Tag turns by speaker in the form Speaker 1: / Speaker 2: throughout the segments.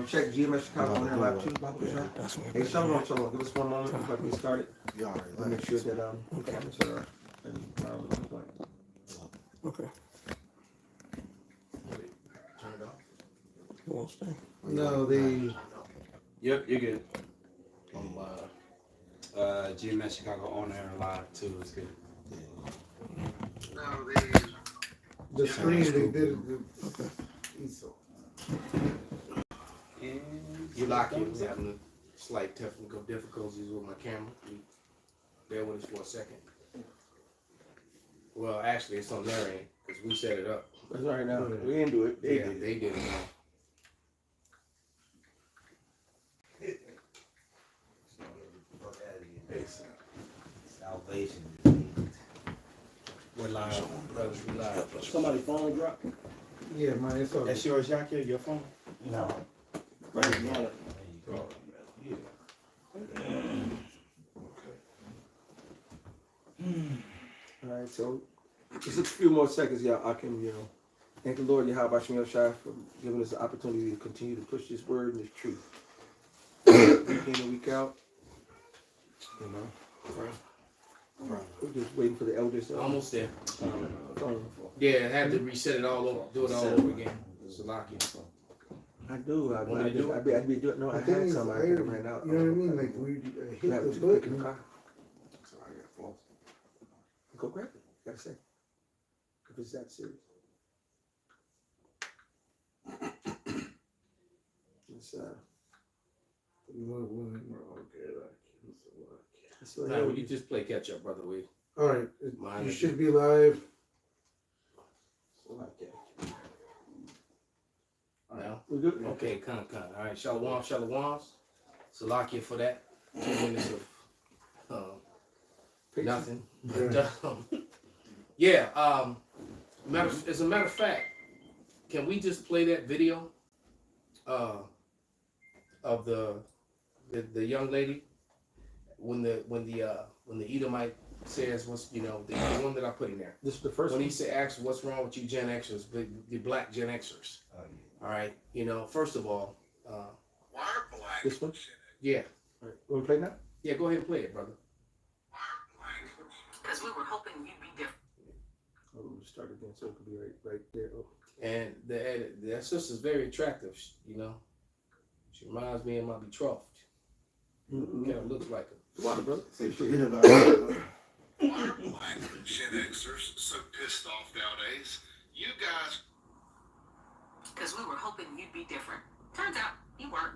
Speaker 1: Check GMS Chicago on their live too, Bible Shop. Hey, Shalom, Shalom. Give us 1 moment before we start it. We'll make sure that the cameras are on point.
Speaker 2: Okay.
Speaker 3: Turn it off.
Speaker 2: It won't stay.
Speaker 1: No, they.
Speaker 3: Yep, you're good. On GMS Chicago on air live too. It's good.
Speaker 1: No, they. The screen they did. Okay.
Speaker 4: You lock it. Was having a slight technical difficulties with my camera. Bear with us for a second. Well, actually, it's on their end because we set it up.
Speaker 1: That's right now. We didn't do it. They did.
Speaker 4: They did it.
Speaker 3: Salvation.
Speaker 4: We're live, brothers. We live.
Speaker 2: Somebody phone dropped?
Speaker 1: Yeah, man, it's all.
Speaker 4: That's yours, Jackie? Your phone?
Speaker 3: No.
Speaker 4: Right.
Speaker 3: There you go. Yeah.
Speaker 1: All right, so just a few more seconds, y'all. I can, thank the Lord, Yahweh Shem Shai, for giving us the opportunity to continue to push this word and this truth. Week in and week out, We're just waiting for the elders.
Speaker 4: Almost there.
Speaker 1: Phone.
Speaker 4: Yeah, I had to reset it all over. Do it all over again. Salakia.
Speaker 1: I do. I
Speaker 4: When I do it?
Speaker 1: I'd be doing. No, I
Speaker 5: think
Speaker 1: had
Speaker 5: it's
Speaker 1: some. I
Speaker 5: iron,
Speaker 1: ran out.
Speaker 5: You know what I mean? Like we hit
Speaker 1: Have
Speaker 5: the
Speaker 1: to pick in the
Speaker 5: button.
Speaker 1: car. Go grab it. Gotta say, if it's that serious. It's
Speaker 4: Now, will you just play catch up, brother? We.
Speaker 5: All right,
Speaker 4: Mine
Speaker 5: you
Speaker 4: is-
Speaker 5: should be live.
Speaker 4: Now.
Speaker 1: we good.
Speaker 4: Okay, con. All right, shalom. Salakia for that. 2 minutes of nothing. But, as a matter of fact, can we just play that video of the young lady when the Edomite says what's the one that I put in there.
Speaker 1: This is the first
Speaker 4: When
Speaker 1: one.
Speaker 4: he asks what's wrong with you Gen Xers, the black Gen Xers. All right, first of all,
Speaker 6: Why are black?
Speaker 1: This one?
Speaker 4: yeah,
Speaker 1: All right. Want to play now?
Speaker 4: yeah, go ahead and play it, brother.
Speaker 6: Why are black? Because we were hoping you'd be different.
Speaker 1: Oh, we'll start again, so it could be right there. Oh.
Speaker 4: And that sister's very attractive. She reminds me of my betrothed. Kind of looks like her.
Speaker 1: Come on, brother.
Speaker 6: Why are black Gen Xers so pissed off nowadays? You guys. Because we were hoping you'd be different. Turns out you weren't.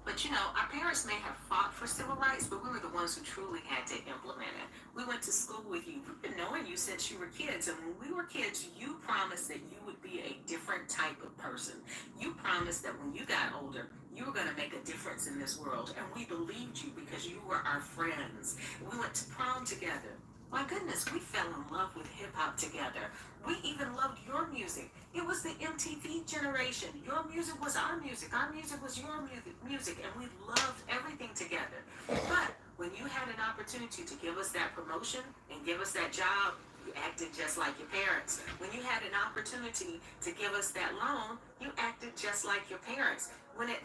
Speaker 6: But our parents may have fought for civil rights, but we were the ones who truly had to implement it. We went to school with you. We've been knowing you since you were kids. And when we were kids, you promised that you would be a different type of person. You promised that when you got older, you were going to make a difference in this world. And we believed you because you were our friends. We went to prom together. My goodness, we fell in love with hip-hop together. We even loved your music. It was the MTV generation. Your music was our music. Our music was your music. And we loved everything together. But when you had an opportunity to give us that promotion and give us that job, you acted just like your parents. When you had an opportunity to give us that loan, you acted just like your parents. When you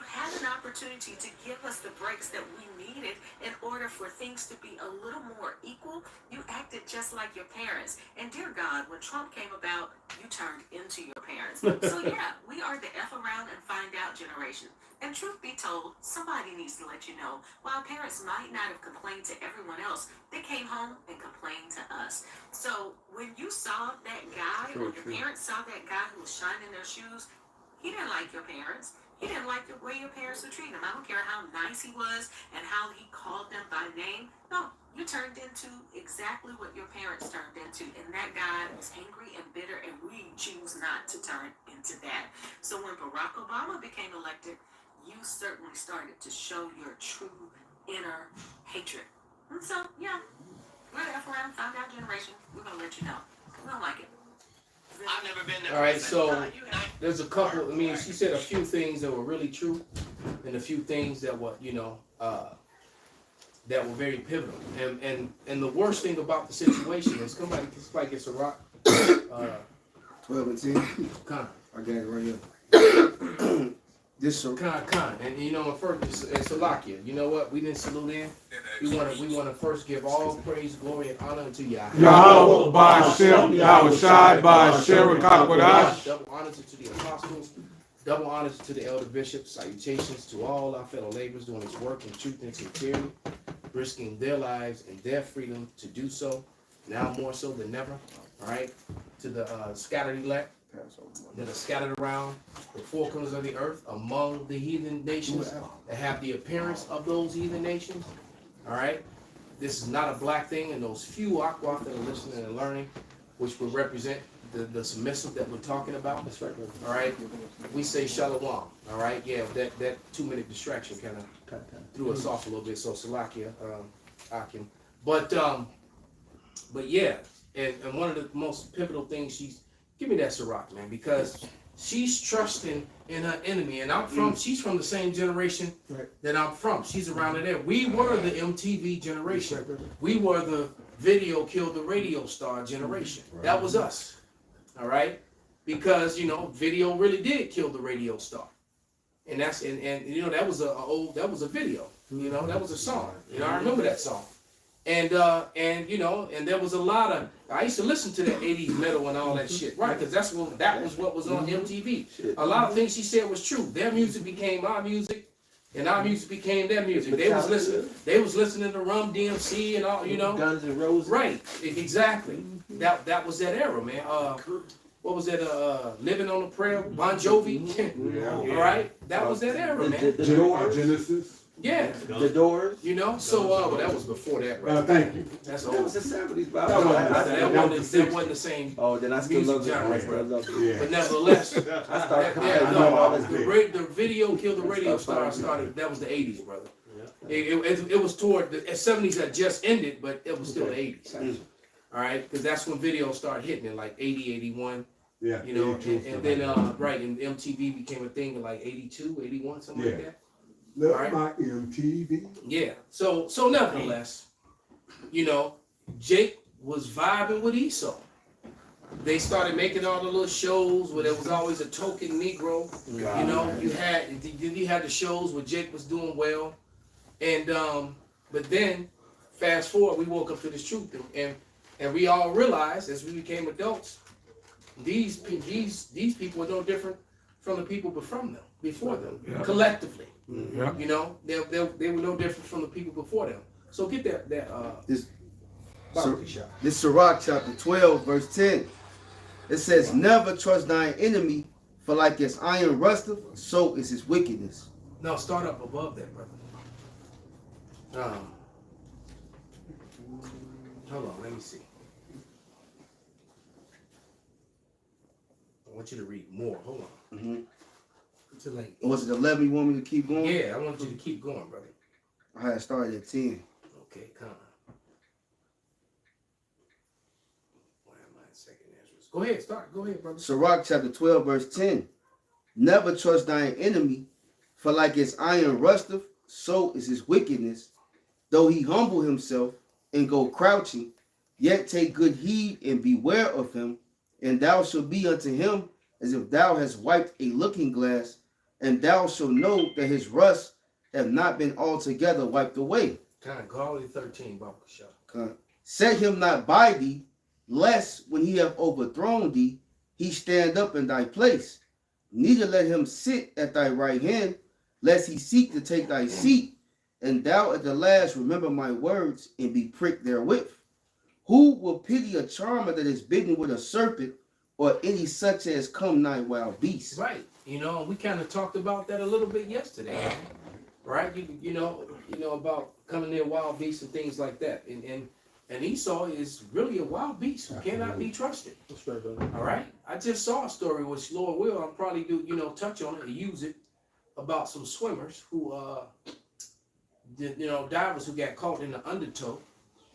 Speaker 6: had an opportunity to give us the breaks that we needed in order for things to be a little more equal, you acted just like your parents. And dear God, when Trump came about, you turned into your parents. So yeah, we are the F around and find out generation. And truth be told, somebody needs to let you know, while parents might not have complained to everyone else, they came home and complained to us. So when you saw that guy, when your parents saw that guy who was shining their shoes, he didn't like your parents. He didn't like the way your parents would treat him. I don't care how nice he was and how he called them by name. No, you turned into exactly what your parents turned into. And that guy was angry and bitter, and we choose not to turn into that. So when Barack Obama became elected, you certainly started to show your true inner hatred. And so, yeah, we're the F around, found out generation. We're going to let you know. We don't like it. I've never been there.
Speaker 4: All right, so there's a couple. I mean, she said a few things that were really true, and a few things that were, that were very pivotal. And the worst thing about the situation is, it's like it's a rock.
Speaker 5: 12 and 10.
Speaker 4: Kind
Speaker 5: I got it right here.
Speaker 7: This
Speaker 4: Con, and you know, first, and Salakia, you know what? We didn't salute in. We want to first give all praise, glory, and honor unto Yahweh.
Speaker 8: Yahweh Ba'Shem, Yahweh Shai Ba'Shem, Rakakwadash.
Speaker 4: Double honors to the apostles, double honors to the elder bishops, salutations to all our fellow laborers doing this work in truth and sincerity, risking their lives and their freedom to do so, now more so than never. All right, to the scattered elect that are scattered around the four corners of the earth among the heathen nations that have the appearance of those heathen nations. All right, this is not a black thing, and those few Akwaf that are listening and learning, which will represent the submissive that we're talking about.
Speaker 1: That's right, brother.
Speaker 4: All right, we say shalom. All right, yeah, that 2-minute distraction kind of threw us off a little bit. So Salakia, Akim, but yeah, and one of the most pivotal things give me that Sirach, man, because she's trusting in her enemy, and she's from the same generation that I'm from. She's around there. We were the MTV generation. We were the video killed the radio star generation. That was us. All right, because you know, video really did kill the radio star, and you know, that was a video. You know, that was a song. You know, I remember that song. And you know, and there was a lot of, I used to listen to that 80s metal and all that shit, right? Because that was what was on MTV. A lot of things she said was true. Their music became our music, and our music became their music. They was listening to Rum DMC and all, you know.
Speaker 1: Guns N' Roses.
Speaker 4: Right, exactly. That was that era, man. What was that? Living on a Prayer, Bon Jovi. All right, that was that era, man.
Speaker 8: Genesis.
Speaker 4: Yeah,
Speaker 1: The Doors.
Speaker 4: you know. So, well, that was before that, right?
Speaker 8: Thank you.
Speaker 4: That's
Speaker 1: That
Speaker 4: old.
Speaker 1: was the 70s, bro.
Speaker 4: That wasn't the same.
Speaker 1: Oh, then I still love
Speaker 4: Music genre,
Speaker 1: it.
Speaker 4: bro.
Speaker 1: I love it.
Speaker 4: But nevertheless,
Speaker 1: I started
Speaker 4: the video killed the radio star started. That was the 80s, brother. It was toward the 70s that just ended, but it was still the 80s. All right, because that's when video started hitting in like 80, 81.
Speaker 8: Yeah.
Speaker 4: You know, and then right, and MTV became a thing in like 82, 81, something like that.
Speaker 8: Love
Speaker 4: Right.
Speaker 8: my MTV.
Speaker 4: Yeah. So nevertheless, you know, Jake was vibing with Esau. They started making all the little shows where there was always a token Negro. You know, you had the shows where Jake was doing well, and but then fast forward, we woke up to this truth, and we all realized as we became adults, these people were no different from the people before them, collectively.
Speaker 8: Yeah.
Speaker 4: You know, they were no different from the people before them. So get
Speaker 7: This
Speaker 4: Bible shot.
Speaker 7: This Sirach chapter 12, verse 10. It says, "Never trust thine enemy, for like as iron rusteth, so is his wickedness."
Speaker 4: No, start up above that, brother. Hold on, let me see. I want you to read more. Hold on.
Speaker 7: Mm-hmm.
Speaker 4: To like,
Speaker 7: Was it 11 you want me to keep going?
Speaker 4: yeah, I want you to keep going, brother.
Speaker 7: I had started at 10.
Speaker 4: Okay, come on. Why am I in second Ezra? Go ahead, start. Go ahead, brother.
Speaker 7: Sirach chapter 12, verse 10. "Never trust thine enemy, for like as iron rusteth, so is his wickedness. Though he humble himself and go crouching, yet take good heed and beware of him, and thou shalt be unto him as if thou hast wiped a looking glass, and thou shalt know that his rust have not been altogether wiped away.
Speaker 4: Kind of Golly 13, Bible shot.
Speaker 7: Set him not by thee, lest when he have overthrown thee, he stand up in thy place. Neither let him sit at thy right hand, lest he seek to take thy seat, and thou at the last remember my words and be pricked therewith. Who will pity a charmer that is bitten with a serpent, or any such as come nigh wild beasts?"
Speaker 4: Right. You know, we kind of talked about that a little bit yesterday. Right? You know about coming near wild beasts and things like that. And Esau is really a wild beast who cannot be trusted.
Speaker 1: That's right, brother.
Speaker 4: All right. I just saw a story which Lord will, I'll probably do, touch on it and use it, about some swimmers who divers who got caught in the undertow.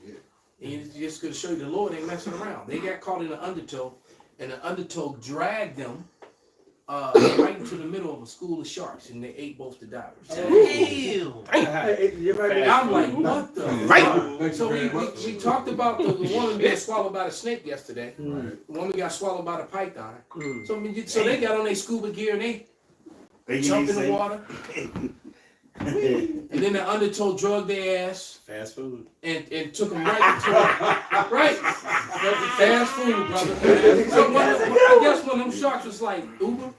Speaker 7: Yeah.
Speaker 4: And it's just gonna show you the Lord ain't messing around. They got caught in the undertow, and the undertow dragged them right into the middle of a school of sharks, and they ate both the divers. I'm like, what the fuck? So we talked about the woman being swallowed by the snake yesterday. The woman got swallowed by the python. So they got on their scuba gear and jump in the water, and then the undertow drugged their ass
Speaker 3: Fast food.
Speaker 4: and took them right to right. Fast food, brother. So I guess one of them sharks was like Uber.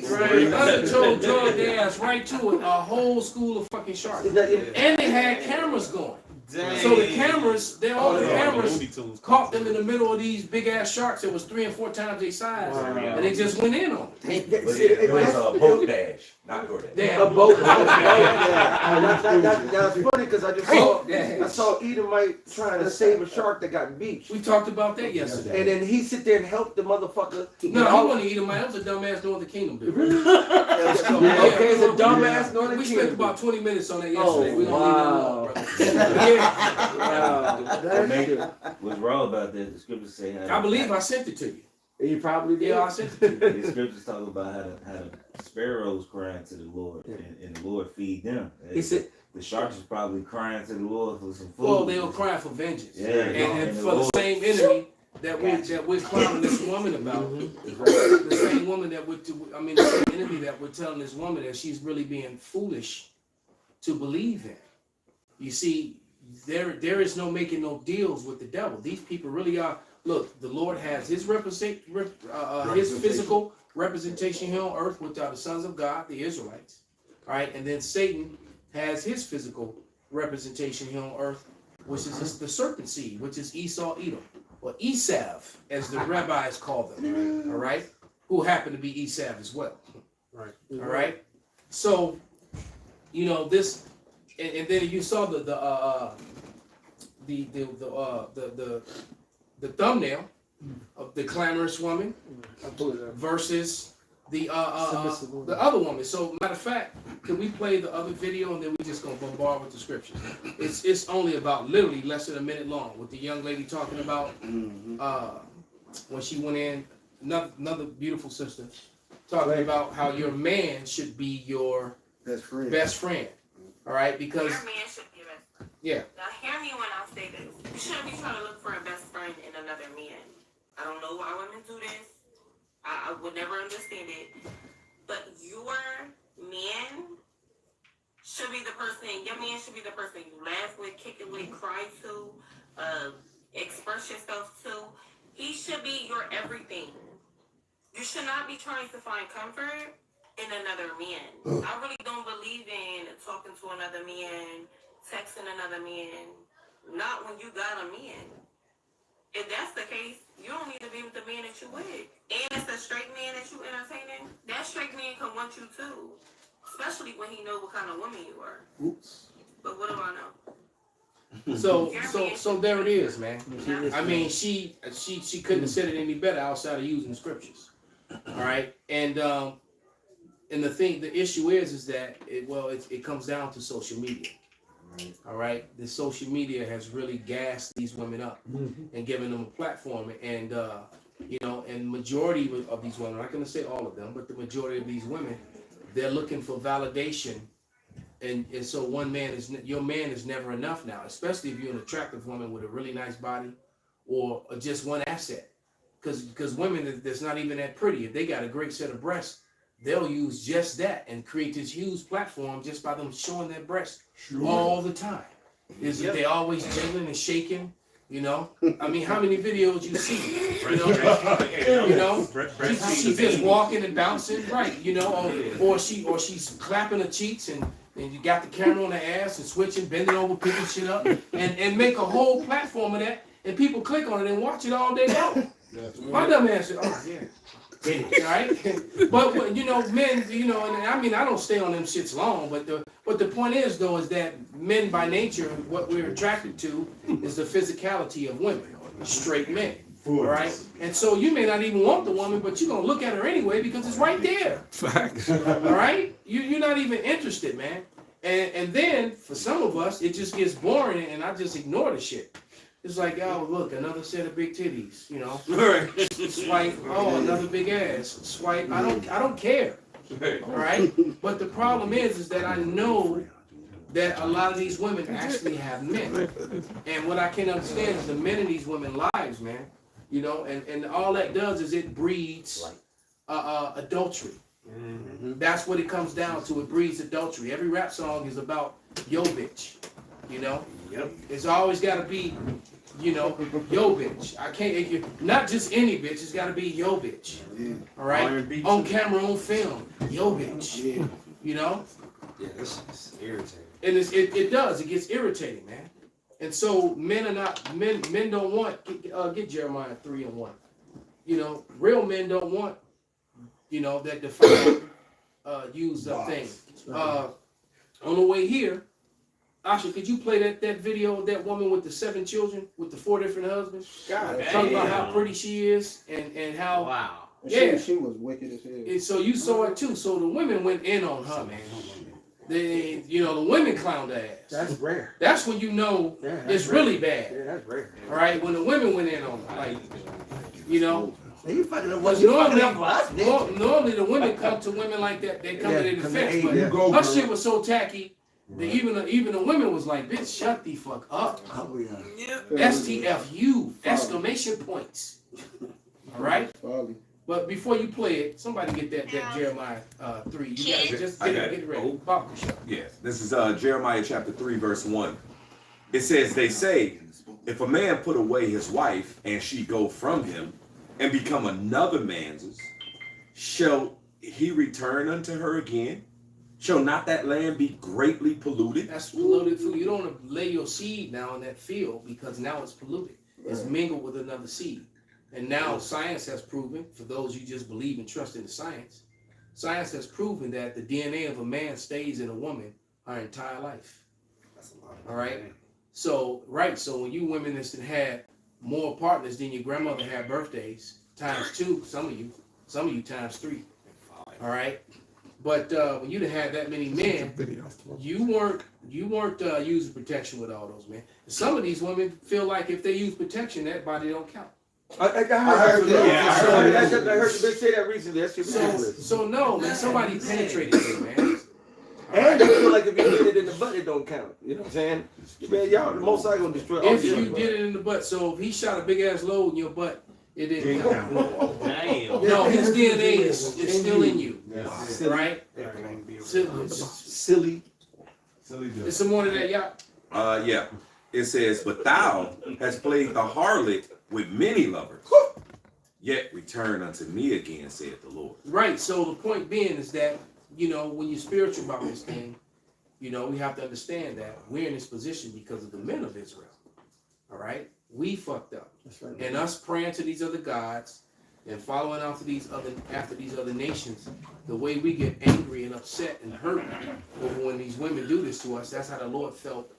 Speaker 4: Right, undertow drugged their ass right to it. A whole school of fucking sharks, and they had cameras going.
Speaker 3: Dang.
Speaker 4: So the cameras, all the cameras caught them in the middle of these big ass sharks that was 3 and 4 times their size, and they just went in on them.
Speaker 9: It was a boat dash, not DoorDash.
Speaker 4: Damn.
Speaker 1: A boat. That's funny because I saw Edomite trying to save a shark that got beached.
Speaker 4: We talked about that yesterday.
Speaker 1: And then he sit there and help the motherfucker.
Speaker 4: No, he wasn't eating my. That was a dumbass Northern Kingdom dude.
Speaker 1: Okay, it's a dumbass Northern
Speaker 4: We
Speaker 1: Kingdom.
Speaker 4: spent about 20 minutes on that yesterday. We don't need that long, brother.
Speaker 9: What's wrong about that? The scriptures say how
Speaker 4: I believe I sent it to you.
Speaker 1: You probably did.
Speaker 4: Yeah, I sent it to you.
Speaker 9: the scriptures talk about how the sparrows crying to the Lord and the Lord feed them.
Speaker 1: He said
Speaker 9: the sharks was probably crying to the Lord for some food.
Speaker 4: Well, they were crying for vengeance.
Speaker 9: Yeah,
Speaker 4: and for the same enemy that we're clowning this woman about, the same woman that the same enemy that we're telling this woman that she's really being foolish to believe in. You see, there is no making no deals with the devil. These people really are. Look, the Lord has his his physical representation here on earth, which are the sons of God, the Israelites. All right, and then Satan has his physical representation here on earth, which is the serpent seed, which is Esau, Edom, or Esav, as the rabbis call them. All right, who happen to be Esav as well.
Speaker 3: Right.
Speaker 4: All right. So, this, and then you saw the thumbnail of the clamorous woman versus the other woman. So, matter of fact, can we play the other video and then we just gonna bombard with the scriptures? It's only about literally less than a minute long, with the young lady talking about when she went in, another beautiful sister talking about how your man should be your best friend. All right, because
Speaker 6: Your man should be your best friend.
Speaker 4: yeah.
Speaker 6: Now, hear me when I say this. You shouldn't be trying to look for a best friend in another man. I don't know why women do this. I would never understand it. But your man should be the person, your man should be the person you laugh with, kick it with, cry to, express yourself to. He should be your everything. You should not be trying to find comfort in another man. I really don't believe in talking to another man, texting another man, not when you got a man. If that's the case, you don't need to be with the man that you with. And it's a straight man that you entertaining, that straight man can want you too. Especially when he know what kind of woman you are.
Speaker 4: Oops.
Speaker 6: But what do I know?
Speaker 4: So there it is, man. I mean, she couldn't have said it any better outside of using the scriptures. All right, and the issue is that it comes down to social media. All right, the social media has really gassed these women up and given them a platform, and and majority of these women, I'm not going to say all of them, but the majority of these women, they're looking for validation. And so your man is never enough now, especially if you're an attractive woman with a really nice body or just one asset. Because women that's not even that pretty, if they got a great set of breasts, they'll use just that and create this huge platform just by them showing their breasts all the time. They're always jiggling and shaking, I mean, how many videos you see? She's just walking and bouncing, right? Or she's clapping her cheeks and you got the camera on her ass and switching, bending over, picking shit up, and make a whole platform of that, and people click on it and watch it all day long. My dumb ass said, oh yeah. Right? But men, and I mean, I don't stay on them shits long, but the point is though, is that men by nature, what we're attracted to is the physicality of women, straight men. All right? And so you may not even want the woman, but you're gonna look at her anyway because it's right there.
Speaker 8: Facts.
Speaker 4: All right? You're not even interested, man. And then for some of us, it just gets boring and I just ignore the shit. It's like, oh, look, another set of big titties, Swipe, oh, another big ass. Swipe, I don't care. All right? But the problem is that I know that a lot of these women actually have men. And what I can understand is the men in these women's lives, man, and all that does is it breeds adultery.
Speaker 1: Mm-hmm.
Speaker 4: That's what it comes down to. It breeds adultery. Every rap song is about yo bitch. You know,
Speaker 3: Yep.
Speaker 4: it's always got to be, you know, yo bitch. I can't. Not just any bitch. It's got to be yo bitch. All right.
Speaker 3: R&B
Speaker 4: On
Speaker 3: too.
Speaker 4: camera, on film, yo bitch. You know,
Speaker 3: Yeah, this is irritating.
Speaker 4: and it does. It gets irritating, man. And so men are not men. Men don't want. Get Jeremiah 3:1. You know, real men don't want. You know that define used up thing. On the way here, Asha, could you play that video of that woman with the 7 children with the 4 different husbands?
Speaker 1: God,
Speaker 4: Talking about how
Speaker 3: damn.
Speaker 4: pretty she is and how.
Speaker 3: Wow.
Speaker 4: Yeah.
Speaker 5: She was wicked as hell.
Speaker 4: And so you saw it too. So the women went in on her, man. They, you know, the women clowned her ass.
Speaker 1: That's rare.
Speaker 4: That's when you know
Speaker 1: Yeah, that's
Speaker 4: it's
Speaker 1: rare.
Speaker 4: really bad.
Speaker 1: Yeah, that's rare.
Speaker 4: All right, when the women went in on her, like, you know,
Speaker 1: You fucking up
Speaker 4: because normally the women come to women like that. They come to their defense, but
Speaker 8: You go,
Speaker 4: her
Speaker 8: girl.
Speaker 4: shit was so tacky that even the women was like, "Bitch, shut the fuck up." STFU! Exclamation points. All right.
Speaker 5: Folly.
Speaker 4: But before you play it, somebody get that Jeremiah 3. You gotta just
Speaker 10: I
Speaker 4: get
Speaker 10: got
Speaker 4: it
Speaker 10: it.
Speaker 4: ready. Bible show.
Speaker 10: Yes, this is Jeremiah chapter 3, verse 1. It says, they say, if a man put away his wife and she go from him and become another man's, shall he return unto her again? Shall not that land be greatly polluted?
Speaker 4: That's polluted food. You don't want to lay your seed now in that field because now it's polluted. It's mingled with another seed. And now science has proven, for those you just believe and trust in the science has proven that the DNA of a man stays in a woman her entire life.
Speaker 3: That's a lot.
Speaker 4: All right. So when you women that had more partners than your grandmother had birthdays, times 2, some of you times 3. All right. But when you had that many men, you weren't using protection with all those men. Some of these women feel like if they use protection, that body don't count.
Speaker 1: I heard that.
Speaker 3: Yeah, I heard
Speaker 1: I heard the bitch say that recently. That shit was ridiculous.
Speaker 4: So no, man, somebody penetrated you, man.
Speaker 1: And they feel like if you hit it in the butt, it don't count. You know what I'm saying? Man, y'all the most likely gonna destroy all
Speaker 4: If
Speaker 1: shit.
Speaker 4: you did it in the butt, so if he shot a big ass load in your butt, it didn't count.
Speaker 3: Damn.
Speaker 4: No, his DNA is still in you,
Speaker 1: Silly.
Speaker 4: right?
Speaker 1: Silly.
Speaker 4: It's some more to that, y'all.
Speaker 10: Yeah. It says, but thou hast played the harlot with many lovers, yet return unto me again, saith the Lord.
Speaker 4: Right. So the point being is that, you know, when you're spiritual about this thing, you know, we have to understand that we're in this position because of the men of Israel. All right. We fucked up.
Speaker 1: That's right.
Speaker 4: And us praying to these other gods and following after these other nations, the way we get angry and upset and hurt over when these women do this to us, that's how the Lord felt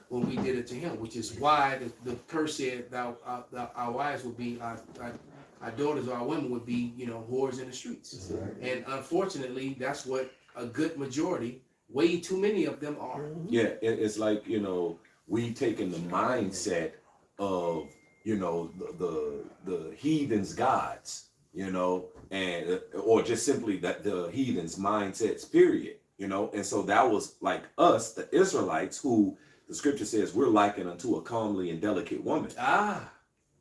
Speaker 4: when we did it to him, which is why the curse said our wives would be, our daughters or our women would be, you know, whores in the streets.
Speaker 1: Right.
Speaker 4: And unfortunately, that's what a good majority, way too many of them are.
Speaker 10: Yeah, it's like, you know, we taking the mindset of, you know, the heathens' gods, you know, and or just simply that the heathens' mindsets, period, you know. And so that was like us, the Israelites, who the scripture says we're likened unto a comely and delicate woman.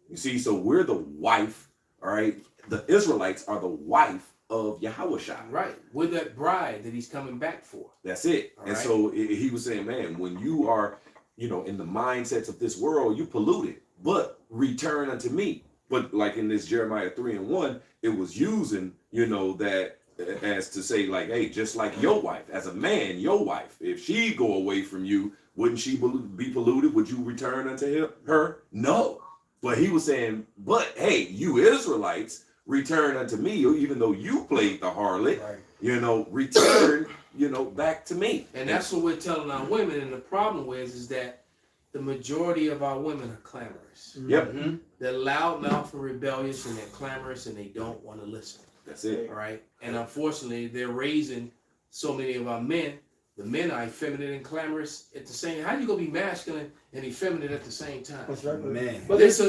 Speaker 10: You see, so we're the wife, all right? The Israelites are the wife of Yahushua.
Speaker 4: Right. We're that bride that he's coming back for.
Speaker 10: That's it.
Speaker 4: All
Speaker 10: and
Speaker 4: right.
Speaker 10: so he was saying, man, when you are, you know, in the mindsets of this world, you polluted, but return unto me. But like in this Jeremiah 3:1, it was using, you know, that as to say like, hey, just like your wife, as a man, your wife, if she go away from you, wouldn't she be polluted? Would you return unto her? No. But he was saying, but hey, you Israelites, return unto me, even though you played the harlot,
Speaker 4: Right.
Speaker 10: you know, return, you know, back to me.
Speaker 4: And that's what we're telling our women. And the problem is that the majority of our women are clamorous.
Speaker 10: Yep.
Speaker 4: They're loudmouth and rebellious, and they're clamorous, and they don't want to listen.
Speaker 10: That's it.
Speaker 4: All right. And unfortunately, they're raising so many of our men. The men are effeminate and clamorous at the same. How you gonna be masculine and effeminate at the same time?
Speaker 1: That's right.
Speaker 3: Man.
Speaker 4: But that's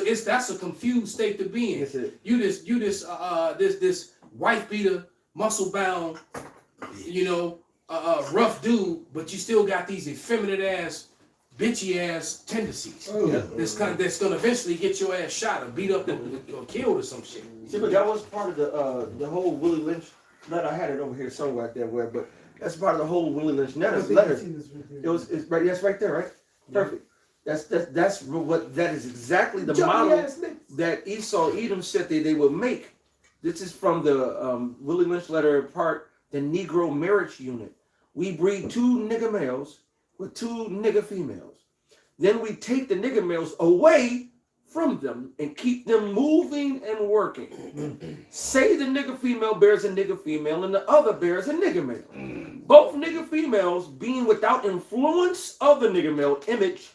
Speaker 4: a confused state to be in.
Speaker 1: That's it.
Speaker 4: You this wife beater, muscle bound, you know, rough dude, but you still got these effeminate ass bitchy ass tendencies.
Speaker 5: Oh.
Speaker 4: That's gonna eventually get your ass shot or beat up or killed or some shit.
Speaker 1: See, but that was part of the whole Willie Lynch letter. I had it over here somewhere out there, but that's part of the whole Willie Lynch letter. It's right. That's right there, right? Perfect. That's what that is exactly the model that Esau Edom said they would make. This is from the Willie Lynch letter part, the Negro marriage unit. We breed 2 nigger males with 2 nigger females. Then we take the nigger males away from them and keep them moving and working. Say the nigger female bears a nigger female and the other bears a nigger male. Both nigger females being without influence of the nigger male image,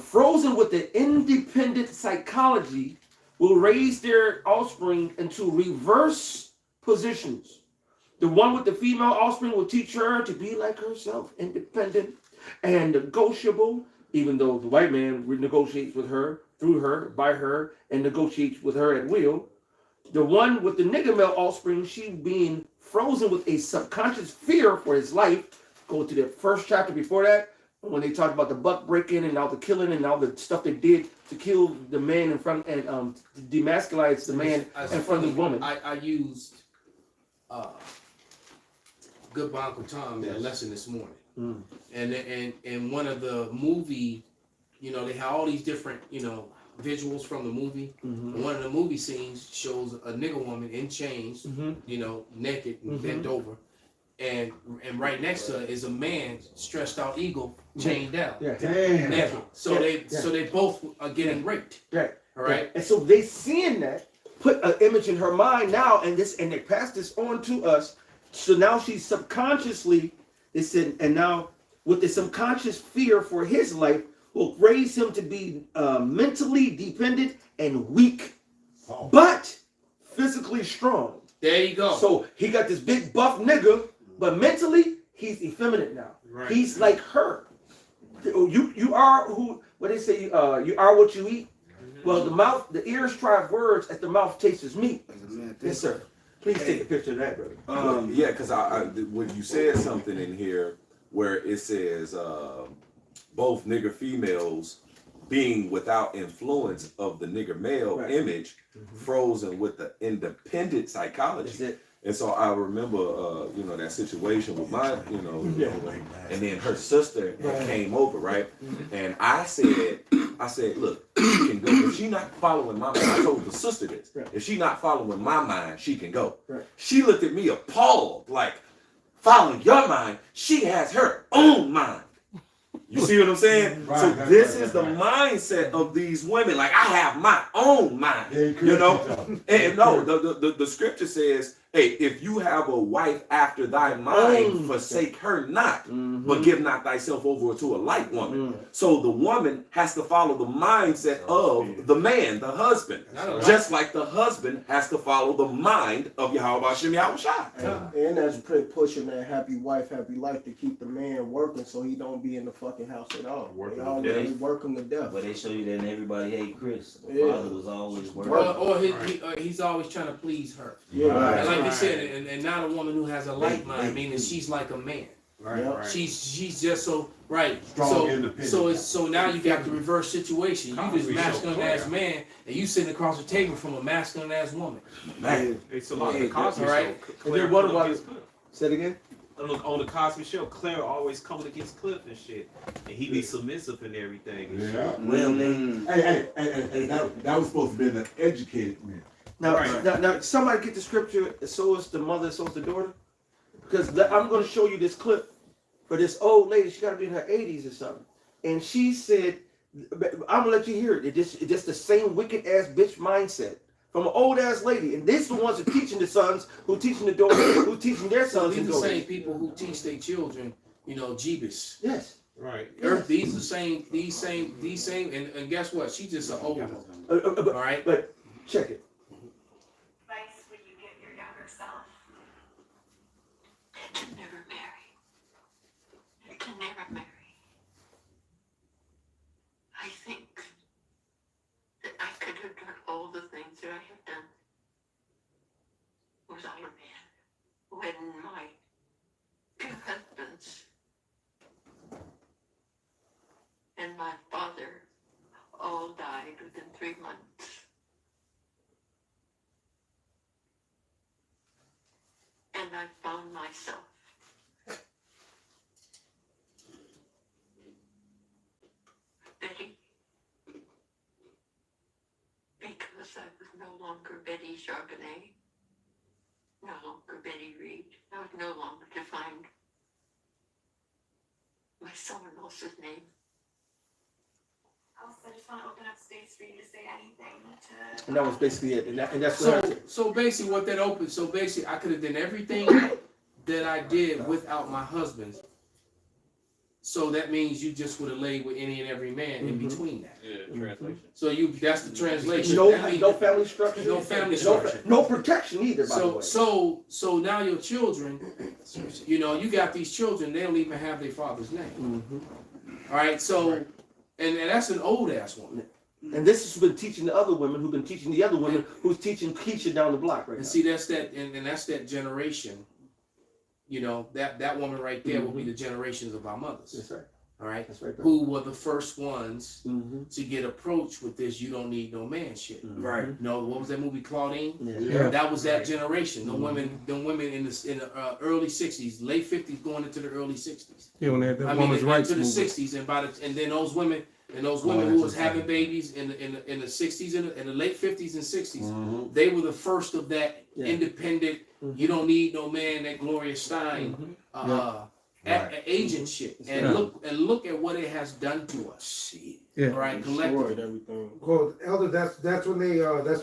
Speaker 1: frozen with the independent psychology, will raise their offspring into reverse positions. The one with the female offspring will teach her to be like herself, independent and negotiable, even though the white man negotiates with her, through her, by her, and negotiates with her at will. The one with the nigger male offspring, she being frozen with a subconscious fear for his life. Go to the first chapter before that, when they talked about the buck breaking and all the killing and all the stuff they did to kill the man in front and demasculize the man in front of the woman.
Speaker 4: I used Goodbye Uncle Tom in a lesson this morning. And one of the movie, they have all these different, visuals from the movie. And one of the movie scenes shows a nigger woman in chains, naked and bent over. And right next to her is a man, stretched out eagle, chained down.
Speaker 5: Damn.
Speaker 4: Naked. So they both are getting raped.
Speaker 1: Right.
Speaker 4: All right.
Speaker 1: And so they seeing that, put an image in her mind now, and they pass this on to us. So now she's subconsciously, they said, and now with the subconscious fear for his life will raise him to be mentally dependent and weak, but physically strong.
Speaker 4: There you go.
Speaker 1: So he got this big buff nigga, but mentally he's effeminate now.
Speaker 3: Right.
Speaker 1: He's like her. You are who? What they say? You are what you eat. Well, the ears try words as the mouth tastes meat. Yes, sir. Please take a picture of that, brother.
Speaker 10: Yeah, because when you said something in here where it says both nigger females being without influence of the nigger male image, frozen with the independent psychology.
Speaker 1: That's it.
Speaker 10: And so I remember, that situation with my, and then her sister came over, right? And I said, look, she can go. If she not following my mind, I told the sister this. If she not following my mind, she can go. She looked at me appalled, like, following your mind, she has her own mind. You see what I'm saying? So this is the mindset of these women. Like, I have my own mind, And no, the scripture says, hey, if you have a wife after thy mind, forsake her not, but give not thyself over to a like woman. So the woman has to follow the mindset of the man, the husband, just like the husband has to follow the mind of Yahweh Shem Yahushua.
Speaker 2: And that's pushing that happy wife, happy life to keep the man working so he don't be in the fucking house at all. They always work him to death.
Speaker 9: But they show you that everybody hate Chris. The father was always working.
Speaker 4: Or he's always trying to please her. And like you said, and not a woman who has a like mind, meaning she's like a man. She's just so
Speaker 8: Strong, independent.
Speaker 4: So now you got the reverse situation. You this masculine ass man, and you sitting across the table from a masculine ass woman.
Speaker 3: Man, it's a lot of the Cosby Show.
Speaker 1: Claire, what about say it again?
Speaker 3: Look, on the Cosby Show, Claire always coming against Cliff and shit, and he be submissive and everything. And shit.
Speaker 9: Well,
Speaker 8: Hey, that was supposed to be an educated man.
Speaker 1: Now, somebody get the scripture. So is the mother, so is the daughter. Because I'm going to show you this clip for this old lady. She got to be in her 80s or something, and she said, "I'm gonna let you hear it. It's just the same wicked ass bitch mindset from an old ass lady." And these are the ones who teaching the sons, who teaching the daughters, who teaching their sons.
Speaker 4: These
Speaker 1: and
Speaker 4: are the
Speaker 1: daughters.
Speaker 4: same people who teach their children, Jeebus.
Speaker 1: Yes.
Speaker 3: Right.
Speaker 4: These are these same, and guess what? She's just an old one.
Speaker 1: All
Speaker 4: right.
Speaker 1: But check it.
Speaker 6: Advice would you give your younger self? To never marry. To never marry. I think that I could have done all the things that I have done. Was I a man when my two husbands
Speaker 11: I found myself. Betty, because I was no longer Betty Charbonnet, no longer Betty Reed, I was no longer defined. My someone else's name.
Speaker 12: Also, I just want to open up space for you to say anything to.
Speaker 1: And that was basically it. And that's what
Speaker 4: So basically what that opened, so basically I could have done everything that I did without my husband. So that means you just would have laid with any and every man in between that.
Speaker 3: Yeah, translation.
Speaker 4: So that's the translation.
Speaker 1: no family structure.
Speaker 4: No family structure.
Speaker 1: No protection either, by the way.
Speaker 4: So now your children, you know, you got these children, they don't even have their father's name. All right, so and that's an old ass woman.
Speaker 1: And this has been teaching the other women who've been teaching the other women who's teaching Keisha down the block right
Speaker 4: and
Speaker 1: now.
Speaker 4: see that's that and that's that generation. You know, that woman right there will be the generations of our mothers.
Speaker 1: That's right.
Speaker 4: All right.
Speaker 1: That's right.
Speaker 4: Who were the first ones to get approached with this "you don't need no man" shit.
Speaker 7: Right.
Speaker 4: You know, what was that movie Claudine?
Speaker 1: Yeah.
Speaker 4: That was that generation. The women in the early '60s, late '50s, going into the early '60s.
Speaker 5: Yeah, when they had that women's rights
Speaker 4: into the
Speaker 5: movement.
Speaker 4: '60s, and then those women who was having babies in the '60s and the late '50s and '60s, they were the first of that independent. You don't need no man. That Gloria Stein agent shit. And look at what it has done to us.
Speaker 5: Yeah.
Speaker 4: Right,
Speaker 2: Destroyed
Speaker 4: collectively.
Speaker 2: everything.
Speaker 5: Well, Elder, that's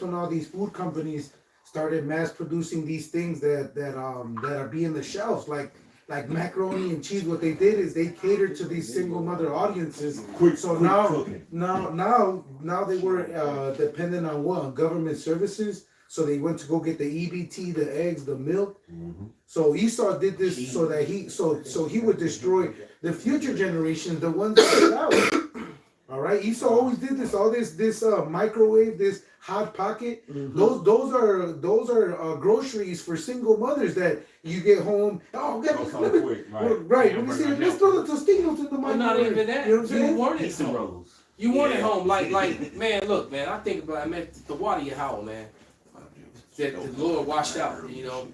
Speaker 5: when all these food companies started mass producing these things that are being the shelves, like macaroni and cheese. What they did is they catered to these single mother audiences. Now they were dependent on what? Government services. So they went to go get the EBT, the eggs, the milk. So Esau did this so that he would destroy the future generations, the ones that get out. All right, Esau always did this. All this microwave, this hot pocket. Those are groceries for single mothers that you get home. Oh, right. When you see, let's throw the Tostitos in the microwave.
Speaker 4: Not even that.
Speaker 5: You know what I'm saying?
Speaker 4: You weren't at home. You weren't at home. Like man, look, man. I think about the water you howl, man. That the Lord washed out, you know,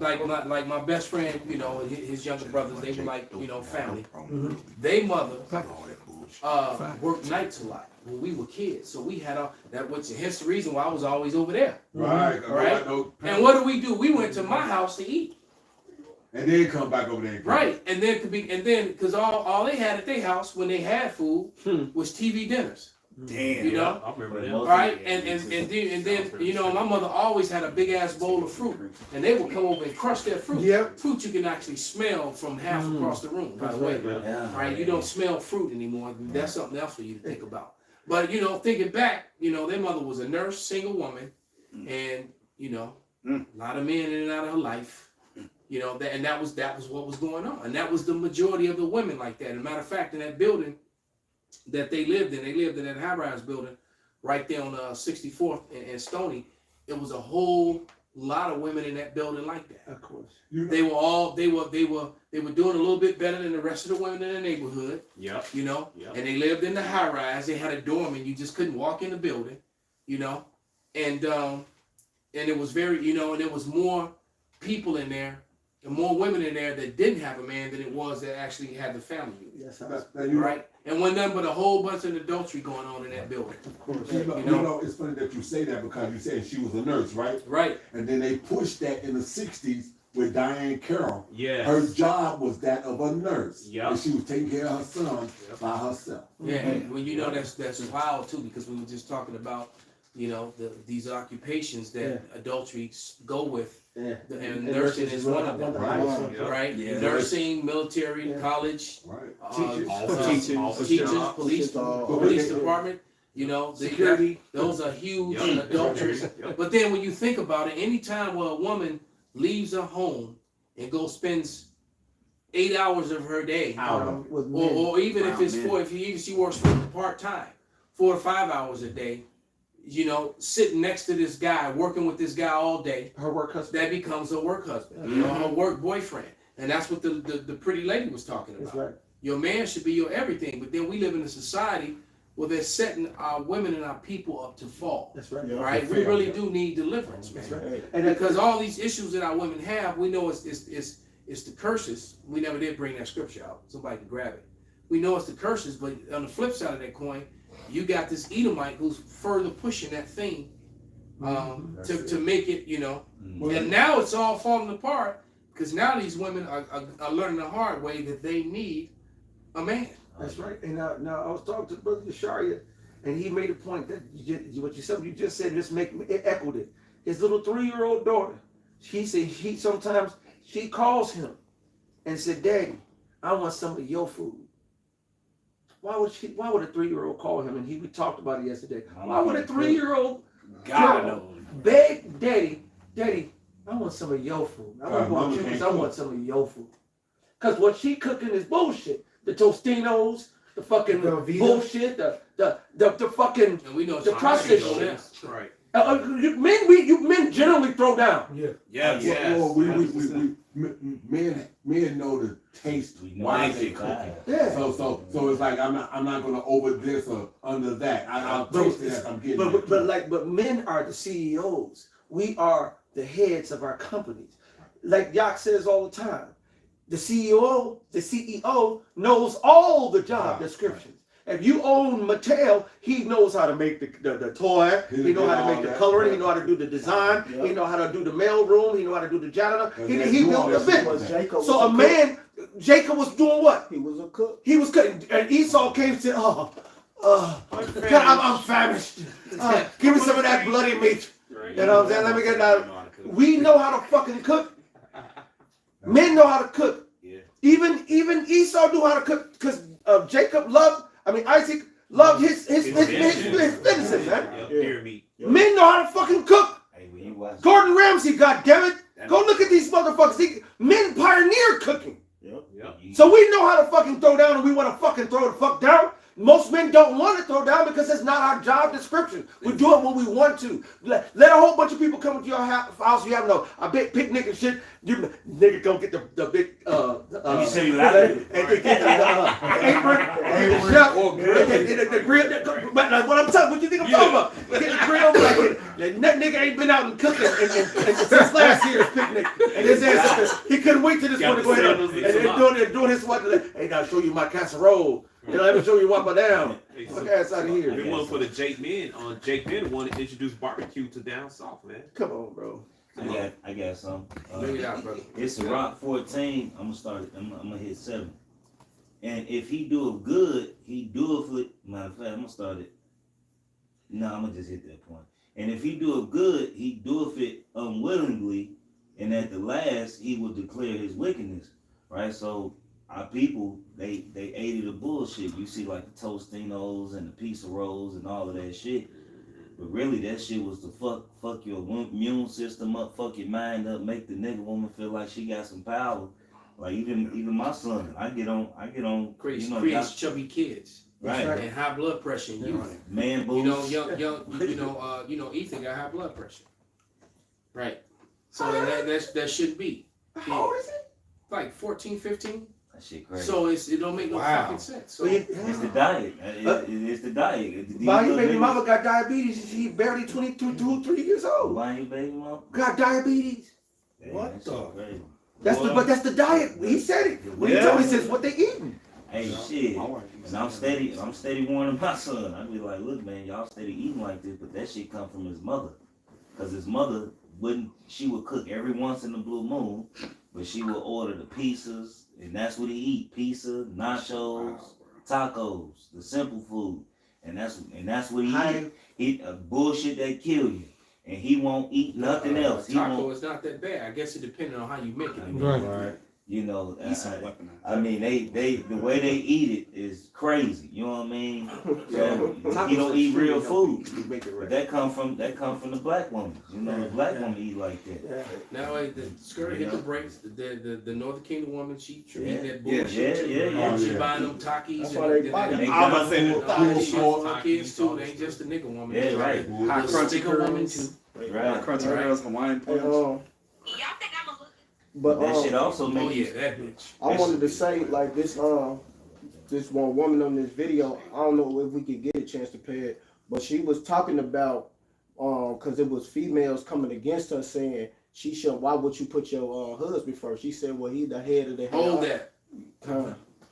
Speaker 4: like my best friend, you know, his younger brothers, they were like, you know, family. They mother worked nights a lot when we were kids, so we had that, which hence the reason why I was always over there.
Speaker 8: Right.
Speaker 4: And what do? We went to my house to eat.
Speaker 8: And then come back over there.
Speaker 4: Right, and then because all they had at their house when they had food was TV dinners.
Speaker 7: Damn.
Speaker 4: You know,
Speaker 3: I remember that.
Speaker 4: right? And then you know, my mother always had a big ass bowl of fruit, and they would come over and crush that fruit.
Speaker 5: Yep.
Speaker 4: Fruit you can actually smell from half across the room. By the way, right? You don't smell fruit anymore. That's something else for you to think about. But you know, thinking back, you know, their mother was a nurse, single woman, and you know, a lot of men in and out of her life. You know, that was what was going on, and that was the majority of the women like that. As a matter of fact, in that building that they lived in that high-rise building right there on 64th and Stony. It was a whole lot of women in that building like that.
Speaker 1: Of course.
Speaker 4: They were doing a little bit better than the rest of the women in the neighborhood.
Speaker 3: Yeah.
Speaker 4: You know?
Speaker 3: Yep.
Speaker 4: And they lived in the high-rise. They had a dorm and you just couldn't walk in the building, you know? And it was very, you know, and there was more people in there and more women in there that didn't have a man than it was that actually had the family unit.
Speaker 1: Yes,
Speaker 4: right? And when nothing but a whole bunch of adultery going on in that building.
Speaker 8: Of course. You know, it's funny that you say that because you said she was a nurse, right?
Speaker 4: Right.
Speaker 8: And then they pushed that in the 60s with Diane Carroll.
Speaker 3: Yeah.
Speaker 8: Her job was that of a nurse.
Speaker 3: Yeah.
Speaker 8: And she was taking care of her son by herself.
Speaker 4: Yeah, and well, you know, that's wild too, because we were just talking about, you know, these occupations that adultery go with.
Speaker 1: Yeah.
Speaker 4: And nursing is one of them, right?
Speaker 7: Yeah.
Speaker 4: Nursing, military, college,
Speaker 1: Teachers.
Speaker 4: police department, you know,
Speaker 1: Security.
Speaker 4: Those are huge adulteries. But then when you think about it, anytime where a woman leaves her home and spends 8 hours of her day, or even if it's if she works part-time, 4 to 5 hours a day, you know, sitting next to this guy, working with this guy all day.
Speaker 1: Her work husband.
Speaker 4: That becomes her work husband, you know, her work boyfriend. And that's what the pretty lady was talking about.
Speaker 1: That's right.
Speaker 4: Your man should be your everything. But then we live in a society well, they're setting our women and our people up to fall.
Speaker 1: That's right.
Speaker 2: Yeah.
Speaker 4: Right? We really do need deliverance, man.
Speaker 1: That's right.
Speaker 2: Hey,
Speaker 1: And
Speaker 4: Because all these issues that our women have, we know it's the curses. We never did bring that scripture out. Somebody can grab it. We know it's the curses, but on the flip side of that coin, you got this Edomite who's further pushing that thing to make it, you know. And now it's all falling apart because now these women are learning the hard way that they need a man.
Speaker 1: That's right. And now I was talking to Brother Yesharia, and he made a point that what you just said, it echoed it. His little 3-year-old daughter, she said sometimes she calls him and said, "Daddy, I want some of your food." Why would a 3-year-old call him? And we talked about it yesterday. Why would a 3-year-old beg Daddy, I want some of your food. I want some of your food. Because what she cooking is bullshit. The Tostinos, the fucking bullshit, the fucking
Speaker 4: And we know
Speaker 1: the process shit.
Speaker 4: Right.
Speaker 1: Men generally throw down.
Speaker 5: Yeah.
Speaker 4: Yes.
Speaker 8: Well, men know the taste why they cooking.
Speaker 1: Yeah.
Speaker 8: So it's like I'm not gonna over this or under that. I'll taste it as I'm getting it.
Speaker 1: But men are the CEOs. We are the heads of our companies. Like Yak says all the time, the CEO knows all the job descriptions. If you own Mattel, he knows how to make the toy. He knows how to make the coloring. He knows how to do the design. He knows how to do the mail room. He knows how to do the janitor. He built the business. So a man, Jacob was doing what?
Speaker 2: He was a cook.
Speaker 1: He was cooking. And Esau came and said, God, I'm famished. Give me some of that bloody meat. You know what I'm saying? Let me get that. We know how to fucking cook. Men know how to cook. Even Esau knew how to cook because Isaac loved his venison, man. Men know how to fucking cook. Gordon Ramsay, goddammit. Go look at these motherfuckers. Men pioneer cooking. So we know how to fucking throw down and we want to fucking throw the fuck down. Most men don't want to throw down because it's not our job description. We do it when we want to. Let a whole bunch of people come to your house. You have a big picnic and shit. You nigga go get the big
Speaker 9: you say you like it.
Speaker 1: And get the apron, the grill. But what I'm talking, what you think I'm talking about? Get the grill. That nigga ain't been out and cooking since last year's picnic. And his ass, he couldn't wait till this one to go ahead and doing his what? Hey, I'll show you my casserole. Let me show you what my down. Fuck ass out of here.
Speaker 10: We want for the Jake Men. Jake Men wanted to introduce barbecue to down south, man.
Speaker 1: Come on, bro.
Speaker 9: I got some.
Speaker 4: Bring it out, brother.
Speaker 9: It's a Rock 14. I'm gonna start it. I'm gonna hit 7. And if he do it good, he do it for. Matter of fact, I'm gonna start it. No, I'm gonna just hit that point. And if he do it good, he doeth it unwillingly, and at the last he will declare his wickedness. Right. So our people, they ate the bullshit. You see like the Tostinos and the pizza rolls and all of that shit. But really that shit was to fuck your immune system up, fuck your mind up, make the nigga woman feel like she got some power. Like even my son, I get on
Speaker 4: creates chubby kids.
Speaker 9: Right.
Speaker 4: And high blood pressure in youth.
Speaker 9: Man boobs.
Speaker 4: Young Ethan got high blood pressure. Right. So that should be.
Speaker 1: How old is he?
Speaker 4: Like 14, 15.
Speaker 9: That shit crazy.
Speaker 4: So it don't make no fucking sense. So
Speaker 9: it's the diet. It's the diet.
Speaker 1: Why your baby mama got diabetes? She barely 22, 3 years old.
Speaker 9: Why your baby mama
Speaker 1: got diabetes?
Speaker 5: What the?
Speaker 1: That's the diet. He said it. When he told me, he says what they eating.
Speaker 9: Hey shit. And I'm steady warning my son. I be like, look man, y'all steady eating like this, but that shit come from his mother. Cause his mother she would cook every once in the blue moon, but she would order the pizzas. And that's what he eat: pizza, nachos, tacos, the simple food, and that's what he eat bullshit that kill you, and he won't eat nothing else.
Speaker 4: Taco is not that bad. I guess it depends on how you make it.
Speaker 9: Right. You know, I mean, they the way they eat it is crazy. You know what I mean? So, he don't eat real food. But that come from the black woman. You know, the black woman eat like that.
Speaker 4: Now, the skirt hit the brakes. The Northern Kingdom woman, she eat that bullshit.
Speaker 9: Yeah.
Speaker 4: She buying them Takis.
Speaker 2: That's why they buy them.
Speaker 10: I'm about to say
Speaker 4: that. Kids too. They ain't just a nigga woman.
Speaker 9: Yeah, right.
Speaker 4: High crunchy woman too.
Speaker 9: Right.
Speaker 3: Crunchy girls, Hawaiian punch.
Speaker 12: Y'all think I'm a
Speaker 2: But
Speaker 9: that shit also
Speaker 4: oh
Speaker 9: makes
Speaker 4: yeah, that bitch.
Speaker 2: I wanted to say like this. this one woman on this video. I don't know if we could get a chance to play it, but she was talking about because it was females coming against her saying she should. Why would you put your husband first? She said, well, he the head of the house.
Speaker 4: Hold that.